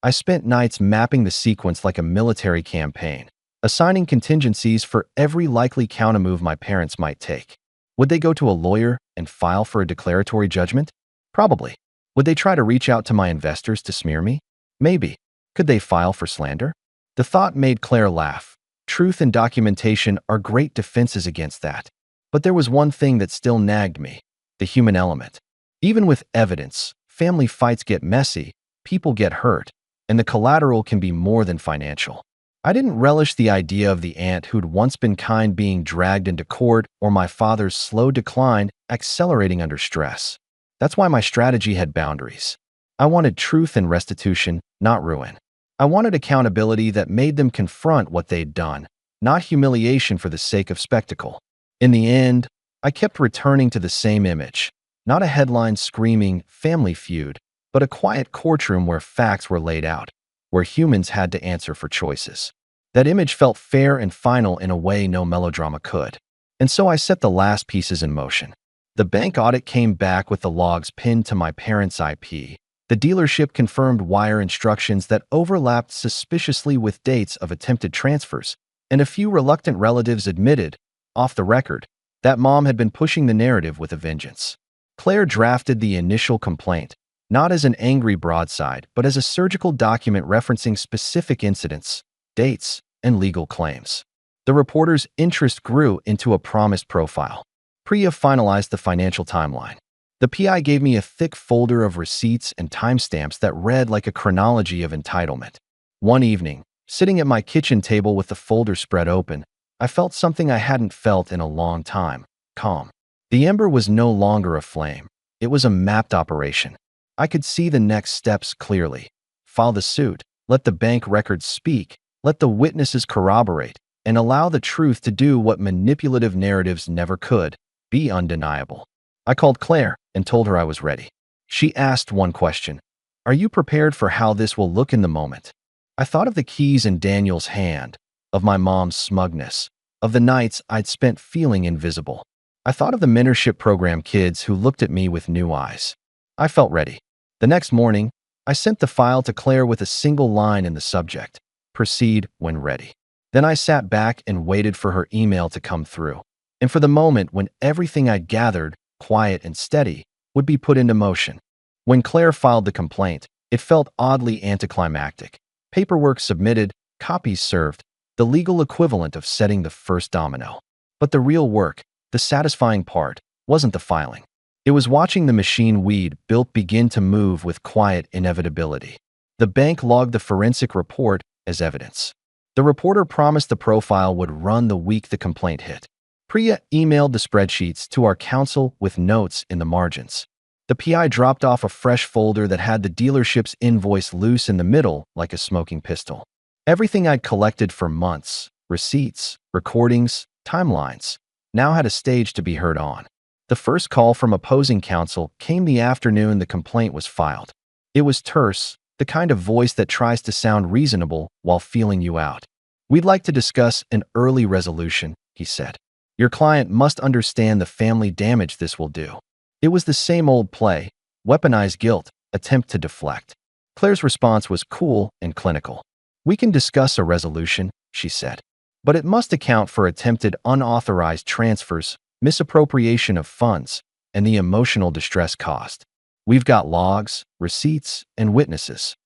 I spent nights mapping the sequence like a military campaign, assigning contingencies for every likely countermove my parents might take. Would they go to a lawyer and file for a declaratory judgment? Probably. Would they try to reach out to my investors to smear me? Maybe. Could they file for slander? The thought made Claire laugh. Truth and documentation are great defenses against that. But there was one thing that still nagged me: the human element. Even with evidence, family fights get messy, people get hurt, and the collateral can be more than financial. I didn't relish the idea of the aunt who'd once been kind being dragged into court, or my father's slow decline accelerating under stress. That's why my strategy had boundaries. I wanted truth and restitution, not ruin. I wanted accountability that made them confront what they'd done, not humiliation for the sake of spectacle. In the end, I kept returning to the same image, not a headline screaming family feud, but a quiet courtroom where facts were laid out, where humans had to answer for choices. That image felt fair and final in a way no melodrama could. And so I set the last pieces in motion. The bank audit came back with the logs pinned to my parents' IP. The dealership confirmed wire instructions that overlapped suspiciously with dates of attempted transfers, and a few reluctant relatives admitted, off the record, that mom had been pushing the narrative with a vengeance. Claire drafted the initial complaint, not as an angry broadside, but as a surgical document referencing specific incidents, dates, and legal claims. The reporter's interest grew into a promised profile. Priya finalized the financial timeline. The PI gave me a thick folder of receipts and timestamps that read like a chronology of entitlement. One evening, sitting at my kitchen table with the folder spread open, I felt something I hadn't felt in a long time: calm. The ember was no longer a flame. It was a mapped operation. I could see the next steps clearly. File the suit, let the bank records speak, let the witnesses corroborate, and allow the truth to do what manipulative narratives never could: be undeniable. I called Claire and told her I was ready. She asked one question: "Are you prepared for how this will look in the moment?" I thought of the keys in Daniel's hand, of my mom's smugness, of the nights I'd spent feeling invisible. I thought of the mentorship program kids who looked at me with new eyes. I felt ready. The next morning, I sent the file to Claire with a single line in the subject: "Proceed when ready." Then I sat back and waited for her email to come through, and for the moment when everything I'd gathered, quiet and steady, would be put into motion. When Claire filed the complaint, it felt oddly anticlimactic. Paperwork submitted, copies served, the legal equivalent of setting the first domino. But the real work, the satisfying part, wasn't the filing. It was watching the machine we'd built begin to move with quiet inevitability. The bank logged the forensic report as evidence. The reporter promised the profile would run the week the complaint hit. Priya emailed the spreadsheets to our counsel with notes in the margins. The PI dropped off a fresh folder that had the dealership's invoice loose in the middle like a smoking pistol. Everything I'd collected for months, receipts, recordings, timelines, now had a stage to be heard on. The first call from opposing counsel came the afternoon the complaint was filed. It was terse, the kind of voice that tries to sound reasonable while feeling you out. "We'd like to discuss an early resolution," he said. "Your client must understand the family damage this will do." It was the same old play, weaponize guilt, attempt to deflect. Claire's response was cool and clinical. "We can discuss a resolution," she said, "but it must account for attempted unauthorized transfers, misappropriation of funds, and the emotional distress caused. We've got logs, receipts, and witnesses."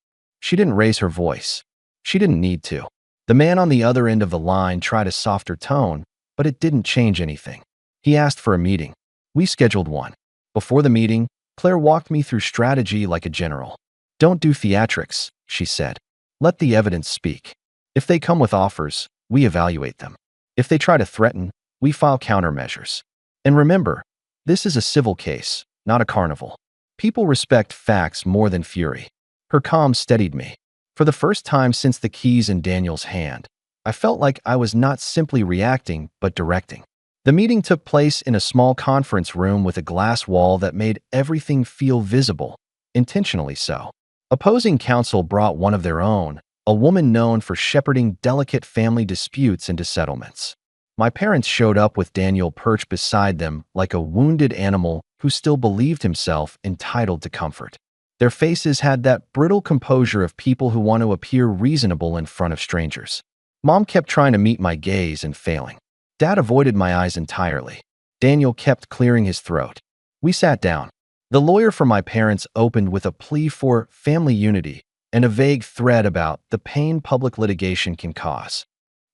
She didn't raise her voice. She didn't need to. The man on the other end of the line tried a softer tone, but it didn't change anything. He asked for a meeting. We scheduled one. Before the meeting, Claire walked me through strategy like a general. "Don't do theatrics," she said. "Let the evidence speak. If they come with offers, we evaluate them. If they try to threaten, we file countermeasures. And remember, this is a civil case, not a carnival. People respect facts more than fury." Her calm steadied me. For the first time since the keys in Daniel's hand, I felt like I was not simply reacting, but directing. The meeting took place in a small conference room with a glass wall that made everything feel visible, intentionally so. Opposing counsel brought one of their own, a woman known for shepherding delicate family disputes into settlements. My parents showed up with Daniel perched beside them like a wounded animal who still believed himself entitled to comfort. Their faces had that brittle composure of people who want to appear reasonable in front of strangers. Mom kept trying to meet my gaze and failing. Dad avoided my eyes entirely. Daniel kept clearing his throat. We sat down. The lawyer for my parents opened with a plea for family unity and a vague threat about the pain public litigation can cause.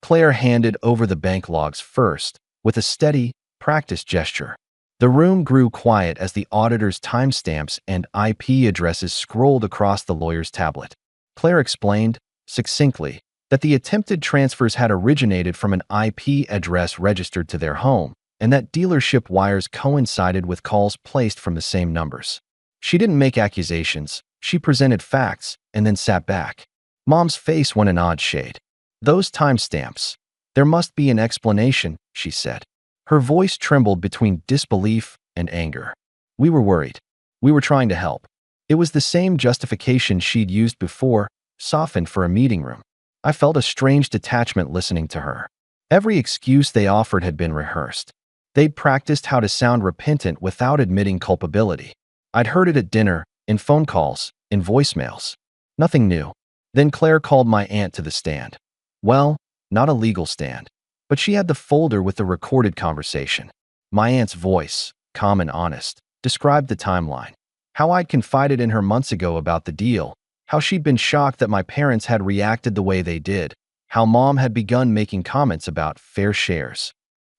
Claire handed over the bank logs first, with a steady, practiced gesture. The room grew quiet as the auditor's timestamps and IP addresses scrolled across the lawyer's tablet. Claire explained, succinctly, that the attempted transfers had originated from an IP address registered to their home, and that dealership wires coincided with calls placed from the same numbers. She didn't make accusations, she presented facts, and then sat back. Mom's face went an odd shade. "Those timestamps. There must be an explanation," she said. Her voice trembled between disbelief and anger. We were worried. We were trying to help. It was the same justification she'd used before, softened for a meeting room. I felt a strange detachment listening to her. Every excuse they offered had been rehearsed. They'd practiced how to sound repentant without admitting culpability. I'd heard it at dinner, in phone calls, in voicemails. Nothing new. Then Claire called my aunt to the stand. Well, not a legal stand, but she had the folder with the recorded conversation. My aunt's voice, calm and honest, described the timeline. How I'd confided in her months ago about the deal, how she'd been shocked that my parents had reacted the way they did, how Mom had begun making comments about fair shares.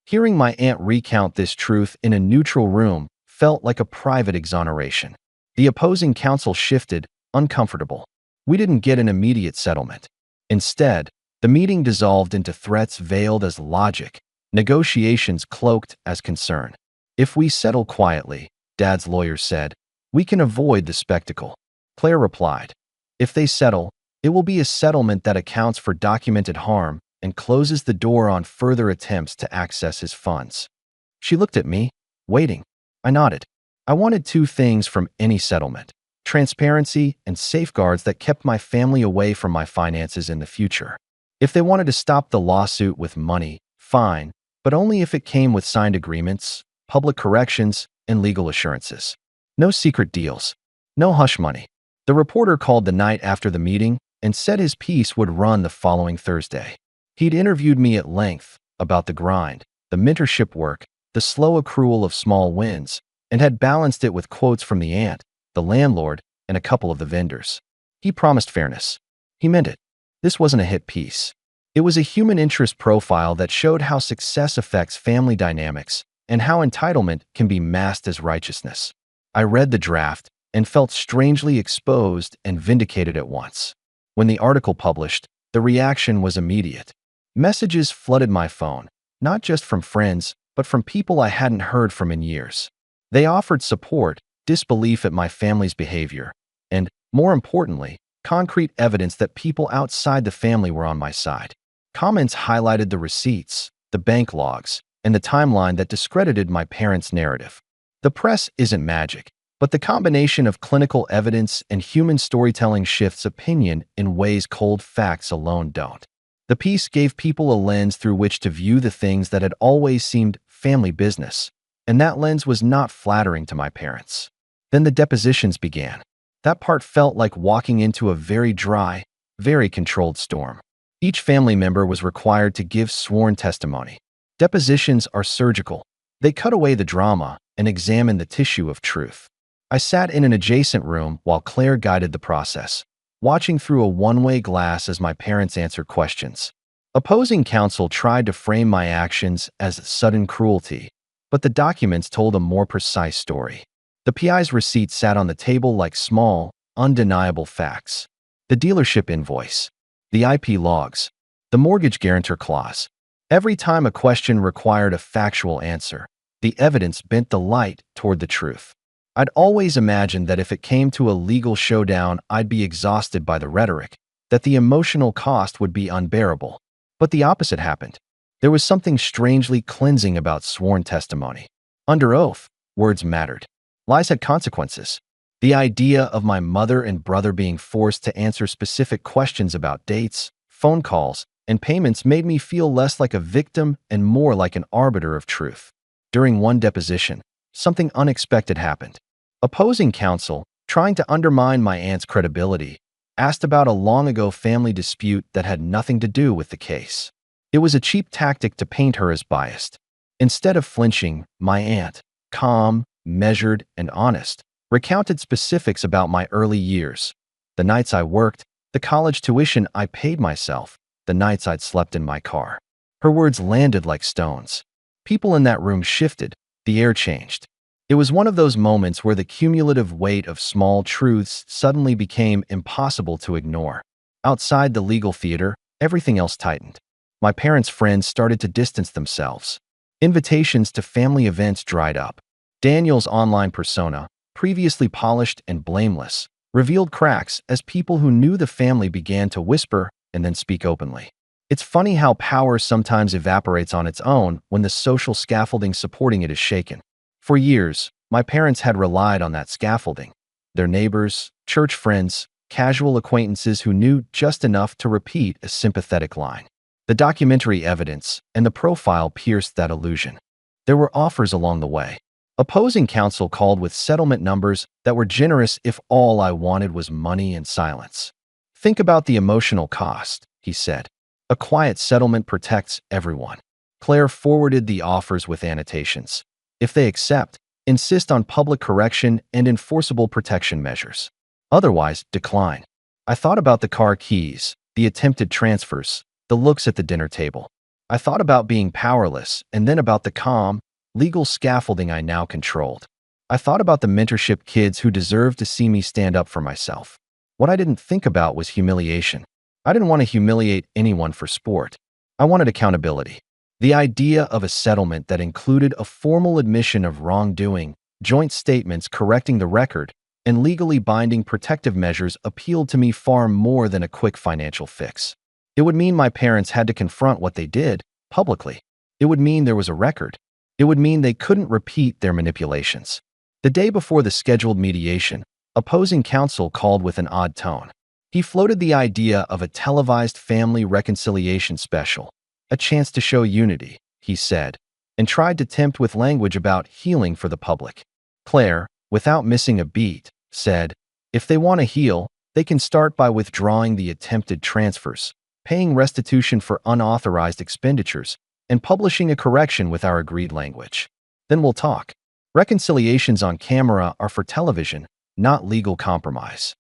Hearing my aunt recount this truth in a neutral room felt like a private exoneration. The opposing counsel shifted, uncomfortable. We didn't get an immediate settlement. Instead, the meeting dissolved into threats veiled as logic, negotiations cloaked as concern. "If we settle quietly," Dad's lawyer said, "we can avoid the spectacle." Claire replied, "If they settle, it will be a settlement that accounts for documented harm and closes the door on further attempts to access his funds." She looked at me, waiting. I nodded. I wanted two things from any settlement: transparency and safeguards that kept my family away from my finances in the future. If they wanted to stop the lawsuit with money, fine, but only if it came with signed agreements, public corrections, and legal assurances. No secret deals. No hush money. The reporter called the night after the meeting and said his piece would run the following Thursday. He'd interviewed me at length about the grind, the mentorship work, the slow accrual of small wins, and had balanced it with quotes from the aunt, the landlord, and a couple of the vendors. He promised fairness. He meant it. This wasn't a hit piece. It was a human interest profile that showed how success affects family dynamics and how entitlement can be masked as righteousness. I read the draft and felt strangely exposed and vindicated at once. When the article published, the reaction was immediate. Messages flooded my phone, not just from friends, but from people I hadn't heard from in years. They offered support, disbelief at my family's behavior, and, more importantly, concrete evidence that people outside the family were on my side. Comments highlighted the receipts, the bank logs, and the timeline that discredited my parents' narrative. The press isn't magic, but the combination of clinical evidence and human storytelling shifts opinion in ways cold facts alone don't. The piece gave people a lens through which to view the things that had always seemed family business, and that lens was not flattering to my parents. Then the depositions began. That part felt like walking into a very dry, very controlled storm. Each family member was required to give sworn testimony. Depositions are surgical. They cut away the drama and examine the tissue of truth. I sat in an adjacent room while Claire guided the process, watching through a one-way glass as my parents answered questions. Opposing counsel tried to frame my actions as sudden cruelty, but the documents told a more precise story. The PI's receipt sat on the table like small, undeniable facts. The dealership invoice, the IP logs, the mortgage guarantor clause. Every time a question required a factual answer, the evidence bent the light toward the truth. I'd always imagined that if it came to a legal showdown, I'd be exhausted by the rhetoric, that the emotional cost would be unbearable. But the opposite happened. There was something strangely cleansing about sworn testimony. Under oath, words mattered. Lies had consequences. The idea of my mother and brother being forced to answer specific questions about dates, phone calls, and payments made me feel less like a victim and more like an arbiter of truth. During one deposition, something unexpected happened. Opposing counsel, trying to undermine my aunt's credibility, asked about a long-ago family dispute that had nothing to do with the case. It was a cheap tactic to paint her as biased. Instead of flinching, my aunt, calm, measured, and honest, recounted specifics about my early years. The nights I worked, the college tuition I paid myself, the nights I'd slept in my car. Her words landed like stones. People in that room shifted. The air changed. It was one of those moments where the cumulative weight of small truths suddenly became impossible to ignore. Outside the legal theater, everything else tightened. My parents' friends started to distance themselves. Invitations to family events dried up. Daniel's online persona, previously polished and blameless, revealed cracks as people who knew the family began to whisper and then speak openly. It's funny how power sometimes evaporates on its own when the social scaffolding supporting it is shaken. For years, my parents had relied on that scaffolding. Their neighbors, church friends, casual acquaintances who knew just enough to repeat a sympathetic line. The documentary evidence and the profile pierced that illusion. There were offers along the way. Opposing counsel called with settlement numbers that were generous if all I wanted was money and silence. Think about the emotional cost, he said. A quiet settlement protects everyone. Claire forwarded the offers with annotations. If they accept, insist on public correction and enforceable protection measures. Otherwise, decline. I thought about the car keys, the attempted transfers, the looks at the dinner table. I thought about being powerless and then about the calm, legal scaffolding I now controlled. I thought about the mentorship kids who deserved to see me stand up for myself. What I didn't think about was humiliation. I didn't want to humiliate anyone for sport. I wanted accountability. The idea of a settlement that included a formal admission of wrongdoing, joint statements correcting the record, and legally binding protective measures appealed to me far more than a quick financial fix. It would mean my parents had to confront what they did, publicly. It would mean there was a record. It would mean they couldn't repeat their manipulations. The day before the scheduled mediation, opposing counsel called with an odd tone. He floated the idea of a televised family reconciliation special, a chance to show unity, he said, and tried to tempt with language about healing for the public. Claire, without missing a beat, said, if they want to heal, they can start by withdrawing the attempted transfers, paying restitution for unauthorized expenditures, and publishing a correction with our agreed language. Then we'll talk. Reconciliations on camera are for television, not legal compromise.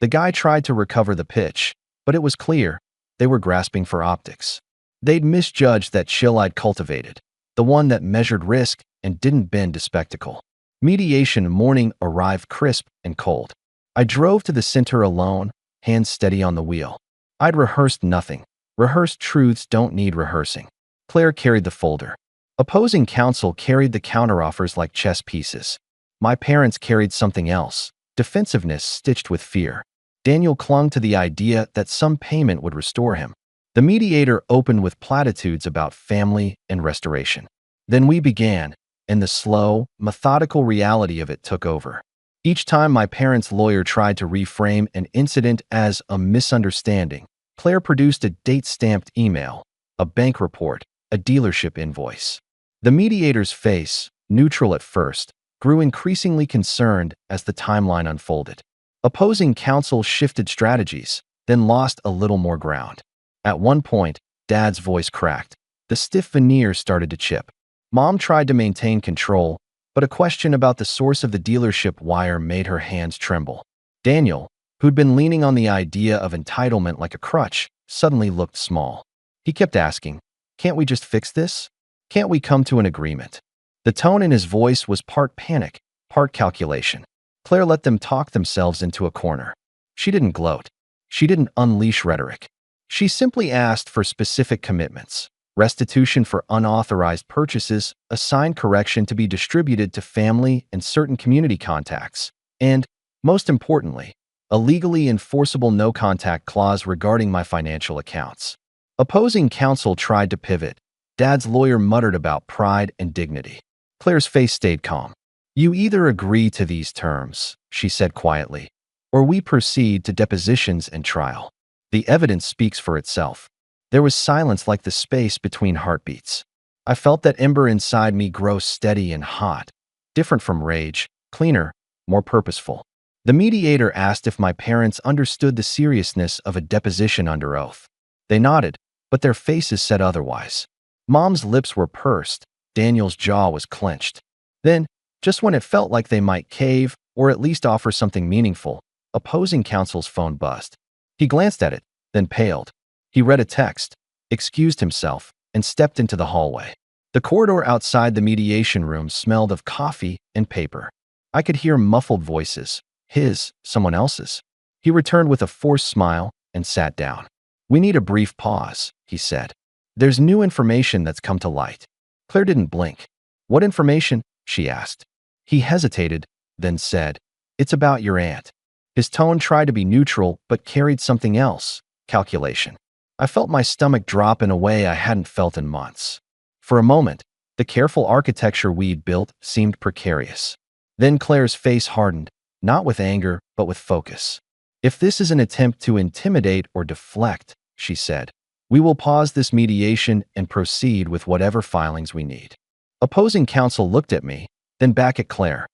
The guy tried to recover the pitch, but it was clear they were grasping for optics. They'd misjudged that chill I'd cultivated, the one that measured risk and didn't bend to spectacle. Mediation morning arrived crisp and cold. I drove to the center alone, hands steady on the wheel. I'd rehearsed nothing. Rehearsed truths don't need rehearsing. Claire carried the folder. Opposing counsel carried the counteroffers like chess pieces. My parents carried something else, defensiveness stitched with fear. Daniel clung to the idea that some payment would restore him. The mediator opened with platitudes about family and restoration. Then we began, and the slow, methodical reality of it took over. Each time my parents' lawyer tried to reframe an incident as a misunderstanding, Claire produced a date-stamped email, a bank report, a dealership invoice. The mediator's face, neutral at first, grew increasingly concerned as the timeline unfolded. Opposing counsel shifted strategies, then lost a little more ground. At one point, Dad's voice cracked. The stiff veneer started to chip. Mom tried to maintain control, but a question about the source of the dealership wire made her hands tremble. Daniel, who'd been leaning on the idea of entitlement like a crutch, suddenly looked small. He kept asking, "Can't we just fix this? Can't we come to an agreement?" The tone in his voice was part panic, part calculation. Claire let them talk themselves into a corner. She didn't gloat. She didn't unleash rhetoric. She simply asked for specific commitments: restitution for unauthorized purchases, a signed correction to be distributed to family and certain community contacts, and, most importantly, a legally enforceable no-contact clause regarding my financial accounts. Opposing counsel tried to pivot. Dad's lawyer muttered about pride and dignity. Claire's face stayed calm. "You either agree to these terms," she said quietly, "or we proceed to depositions and trial." The evidence speaks for itself. There was silence like the space between heartbeats. I felt that ember inside me grow steady and hot, different from rage, cleaner, more purposeful. The mediator asked if my parents understood the seriousness of a deposition under oath. They nodded, but their faces said otherwise. Mom's lips were pursed, Daniel's jaw was clenched. Then, just when it felt like they might cave, or at least offer something meaningful, opposing counsel's phone buzzed. He glanced at it, then paled. He read a text, excused himself, and stepped into the hallway. The corridor outside the mediation room smelled of coffee and paper. I could hear muffled voices, his, someone else's. He returned with a forced smile and sat down. "We need a brief pause," he said. "There's new information that's come to light." Claire didn't blink. "What information?" she asked. He hesitated, then said, "It's about your aunt." His tone tried to be neutral but carried something else: calculation. I felt my stomach drop in a way I hadn't felt in months. For a moment, the careful architecture we'd built seemed precarious. Then Claire's face hardened, not with anger, but with focus. "If this is an attempt to intimidate or deflect," she said, "we will pause this mediation and proceed with whatever filings we need." Opposing counsel looked at me, then back at Claire.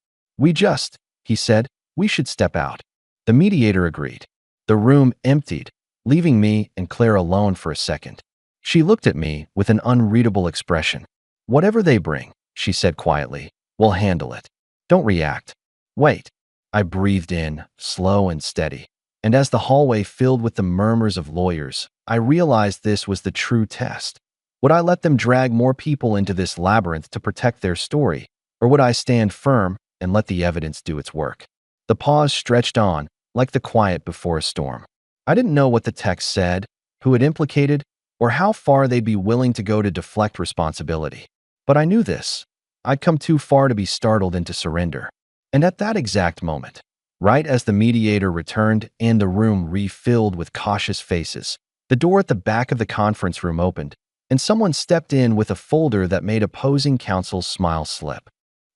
He said, "we should step out." The mediator agreed. The room emptied, leaving me and Claire alone for a second. She looked at me with an unreadable expression. "Whatever they bring," she said quietly, "we'll handle it. Don't react. Wait." I breathed in, slow and steady. And as the hallway filled with the murmurs of lawyers, I realized this was the true test. Would I let them drag more people into this labyrinth to protect their story, or would I stand firm and let the evidence do its work? The pause stretched on, like the quiet before a storm. I didn't know what the text said, who it implicated, or how far they'd be willing to go to deflect responsibility. But I knew this. I'd come too far to be startled into surrender. And at that exact moment, right as the mediator returned and the room refilled with cautious faces, the door at the back of the conference room opened, and someone stepped in with a folder that made opposing counsel's smile slip.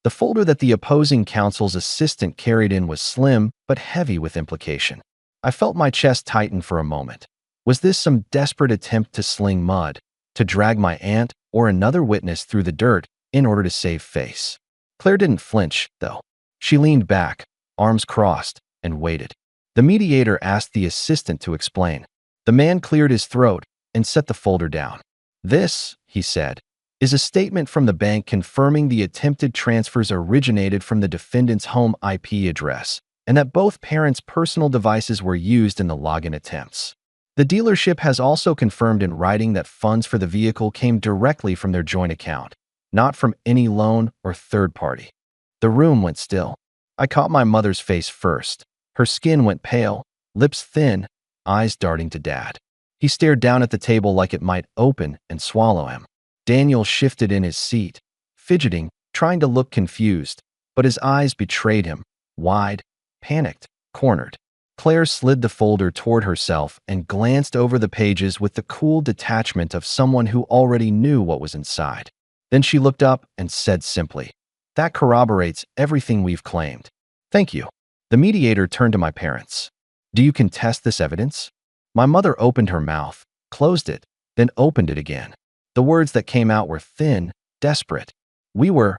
The folder that the opposing counsel's assistant carried in was slim, but heavy with implication. I felt my chest tighten for a moment. Was this some desperate attempt to sling mud, to drag my aunt or another witness through the dirt in order to save face? Claire didn't flinch, though. She leaned back, arms crossed, and waited. The mediator asked the assistant to explain. The man cleared his throat and set the folder down. "This," he said, "is a statement from the bank confirming the attempted transfers originated from the defendant's home IP address, and that both parents' personal devices were used in the login attempts. The dealership has also confirmed in writing that funds for the vehicle came directly from their joint account, not from any loan or third party." The room went still. I caught my mother's face first. Her skin went pale, lips thin, eyes darting to Dad. He stared down at the table like it might open and swallow him. Daniel shifted in his seat, fidgeting, trying to look confused, but his eyes betrayed him, wide, panicked, cornered. Claire slid the folder toward herself and glanced over the pages with the cool detachment of someone who already knew what was inside. Then she looked up and said simply, "That corroborates everything we've claimed. Thank you." The mediator turned to my parents. "Do you contest this evidence?" My mother opened her mouth, closed it, then opened it again. The words that came out were thin, desperate. We were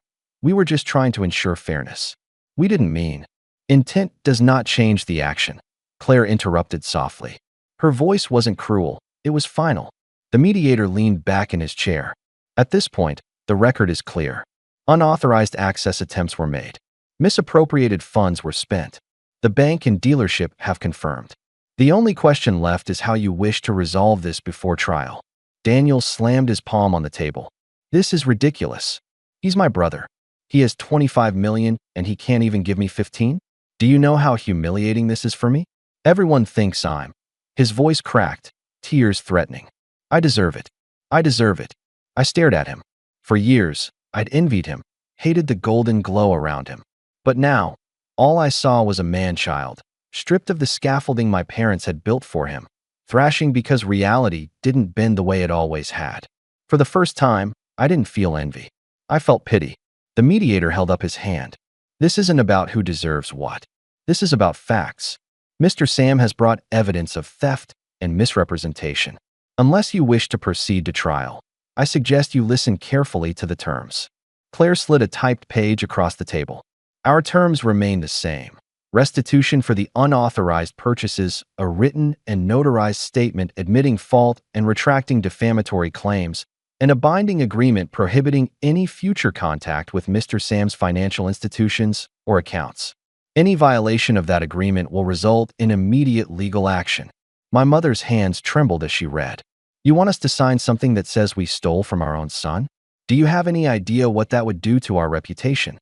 just trying to ensure fairness. We didn't mean. Intent does not change the action," Claire interrupted softly. Her voice wasn't cruel, it was final. The mediator leaned back in his chair. "At this point, the record is clear. Unauthorized access attempts were made. Misappropriated funds were spent. The bank and dealership have confirmed. The only question left is how you wish to resolve this before trial." Daniel slammed his palm on the table. "This is ridiculous. He's my brother. He has 25 million and he can't even give me 15? Do you know how humiliating this is for me? Everyone thinks I'm." His voice cracked, tears threatening. "I deserve it. I deserve it." I stared at him. For years, I'd envied him, hated the golden glow around him. But now, all I saw was a man-child, stripped of the scaffolding my parents had built for him, thrashing because reality didn't bend the way it always had. For the first time, I didn't feel envy. I felt pity. The mediator held up his hand. "This isn't about who deserves what. This is about facts. Mr. Sam has brought evidence of theft and misrepresentation. Unless you wish to proceed to trial, I suggest you listen carefully to the terms." Claire slid a typed page across the table. "Our terms remain the same. Restitution for the unauthorized purchases, a written and notarized statement admitting fault and retracting defamatory claims, and a binding agreement prohibiting any future contact with Mr. Sam's financial institutions or accounts. Any violation of that agreement will result in immediate legal action." My mother's hands trembled as she read. "You want us to sign something that says we stole from our own son? Do you have any idea what that would do to our reputation?"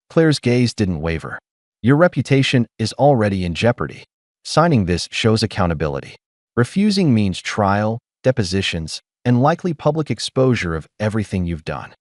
Claire's gaze didn't waver. "Your reputation is already in jeopardy. Signing this shows accountability. Refusing means trial, depositions, and likely public exposure of everything you've done."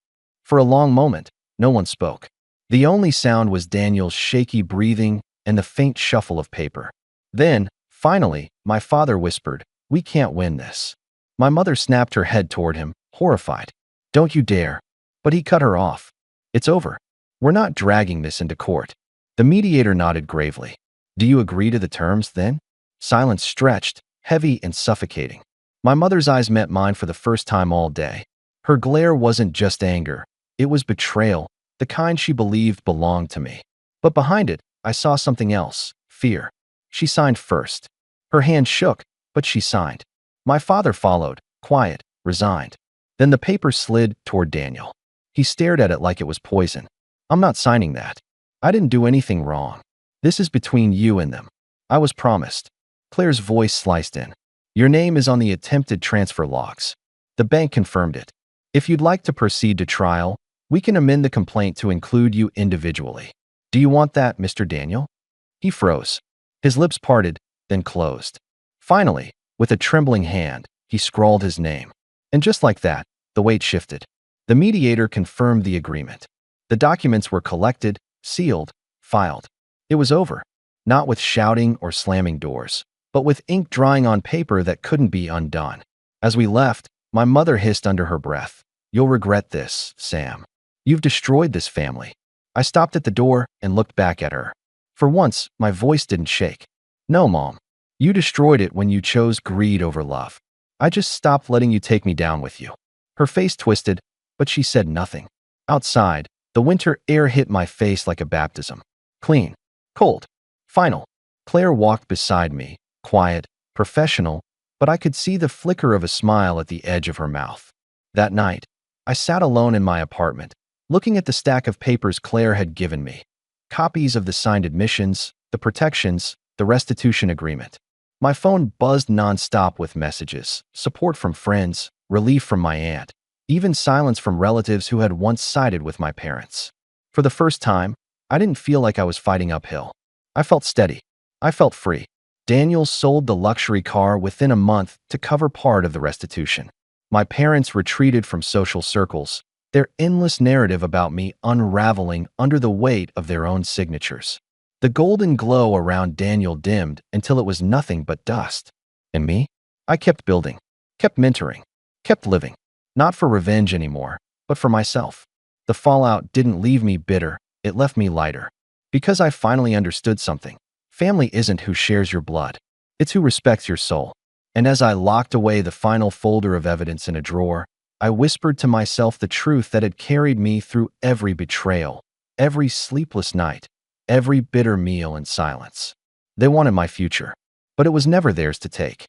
For a long moment, no one spoke. The only sound was Daniel's shaky breathing and the faint shuffle of paper. Then, finally, my father whispered, "We can't win this." My mother snapped her head toward him, horrified. "Don't you dare." But he cut her off. "It's over. We're not dragging this into court." The mediator nodded gravely. "Do you agree to the terms, then?" Silence stretched, heavy and suffocating. My mother's eyes met mine for the first time all day. Her glare wasn't just anger. It was betrayal, the kind she believed belonged to me. But behind it, I saw something else, fear. She signed first. Her hand shook, but she signed. My father followed, quiet, resigned. Then the paper slid toward Daniel. He stared at it like it was poison. "I'm not signing that. I didn't do anything wrong. This is between you and them. I was promised." Claire's voice sliced in. "Your name is on the attempted transfer logs. The bank confirmed it. If you'd like to proceed to trial, we can amend the complaint to include you individually. Do you want that, Mr. Daniel?" He froze. His lips parted, then closed. Finally, with a trembling hand, he scrawled his name. And just like that, the weight shifted. The mediator confirmed the agreement. The documents were collected, sealed, filed. It was over, not with shouting or slamming doors, but with ink drying on paper that couldn't be undone. As we left, my mother hissed under her breath, "You'll regret this, Sam. You've destroyed this family." I stopped at the door and looked back at her. For once, my voice didn't shake. "No, Mom. You destroyed it when you chose greed over love. I just stopped letting you take me down with you." Her face twisted, but she said nothing. Outside, the winter air hit my face like a baptism. Clean, cold, final. Claire walked beside me, quiet, professional, but I could see the flicker of a smile at the edge of her mouth. That night, I sat alone in my apartment, looking at the stack of papers Claire had given me. Copies of the signed admissions, the protections, the restitution agreement. My phone buzzed nonstop with messages, support from friends, relief from my aunt, even silence from relatives who had once sided with my parents. For the first time, I didn't feel like I was fighting uphill. I felt steady. I felt free. Daniel sold the luxury car within a month to cover part of the restitution. My parents retreated from social circles, their endless narrative about me unraveling under the weight of their own signatures. The golden glow around Daniel dimmed until it was nothing but dust. And me? I kept building, kept mentoring, kept living. Not for revenge anymore, but for myself. The fallout didn't leave me bitter, it left me lighter. Because I finally understood something. Family isn't who shares your blood. It's who respects your soul. And as I locked away the final folder of evidence in a drawer, I whispered to myself the truth that had carried me through every betrayal, every sleepless night, every bitter meal in silence. They wanted my future, but it was never theirs to take.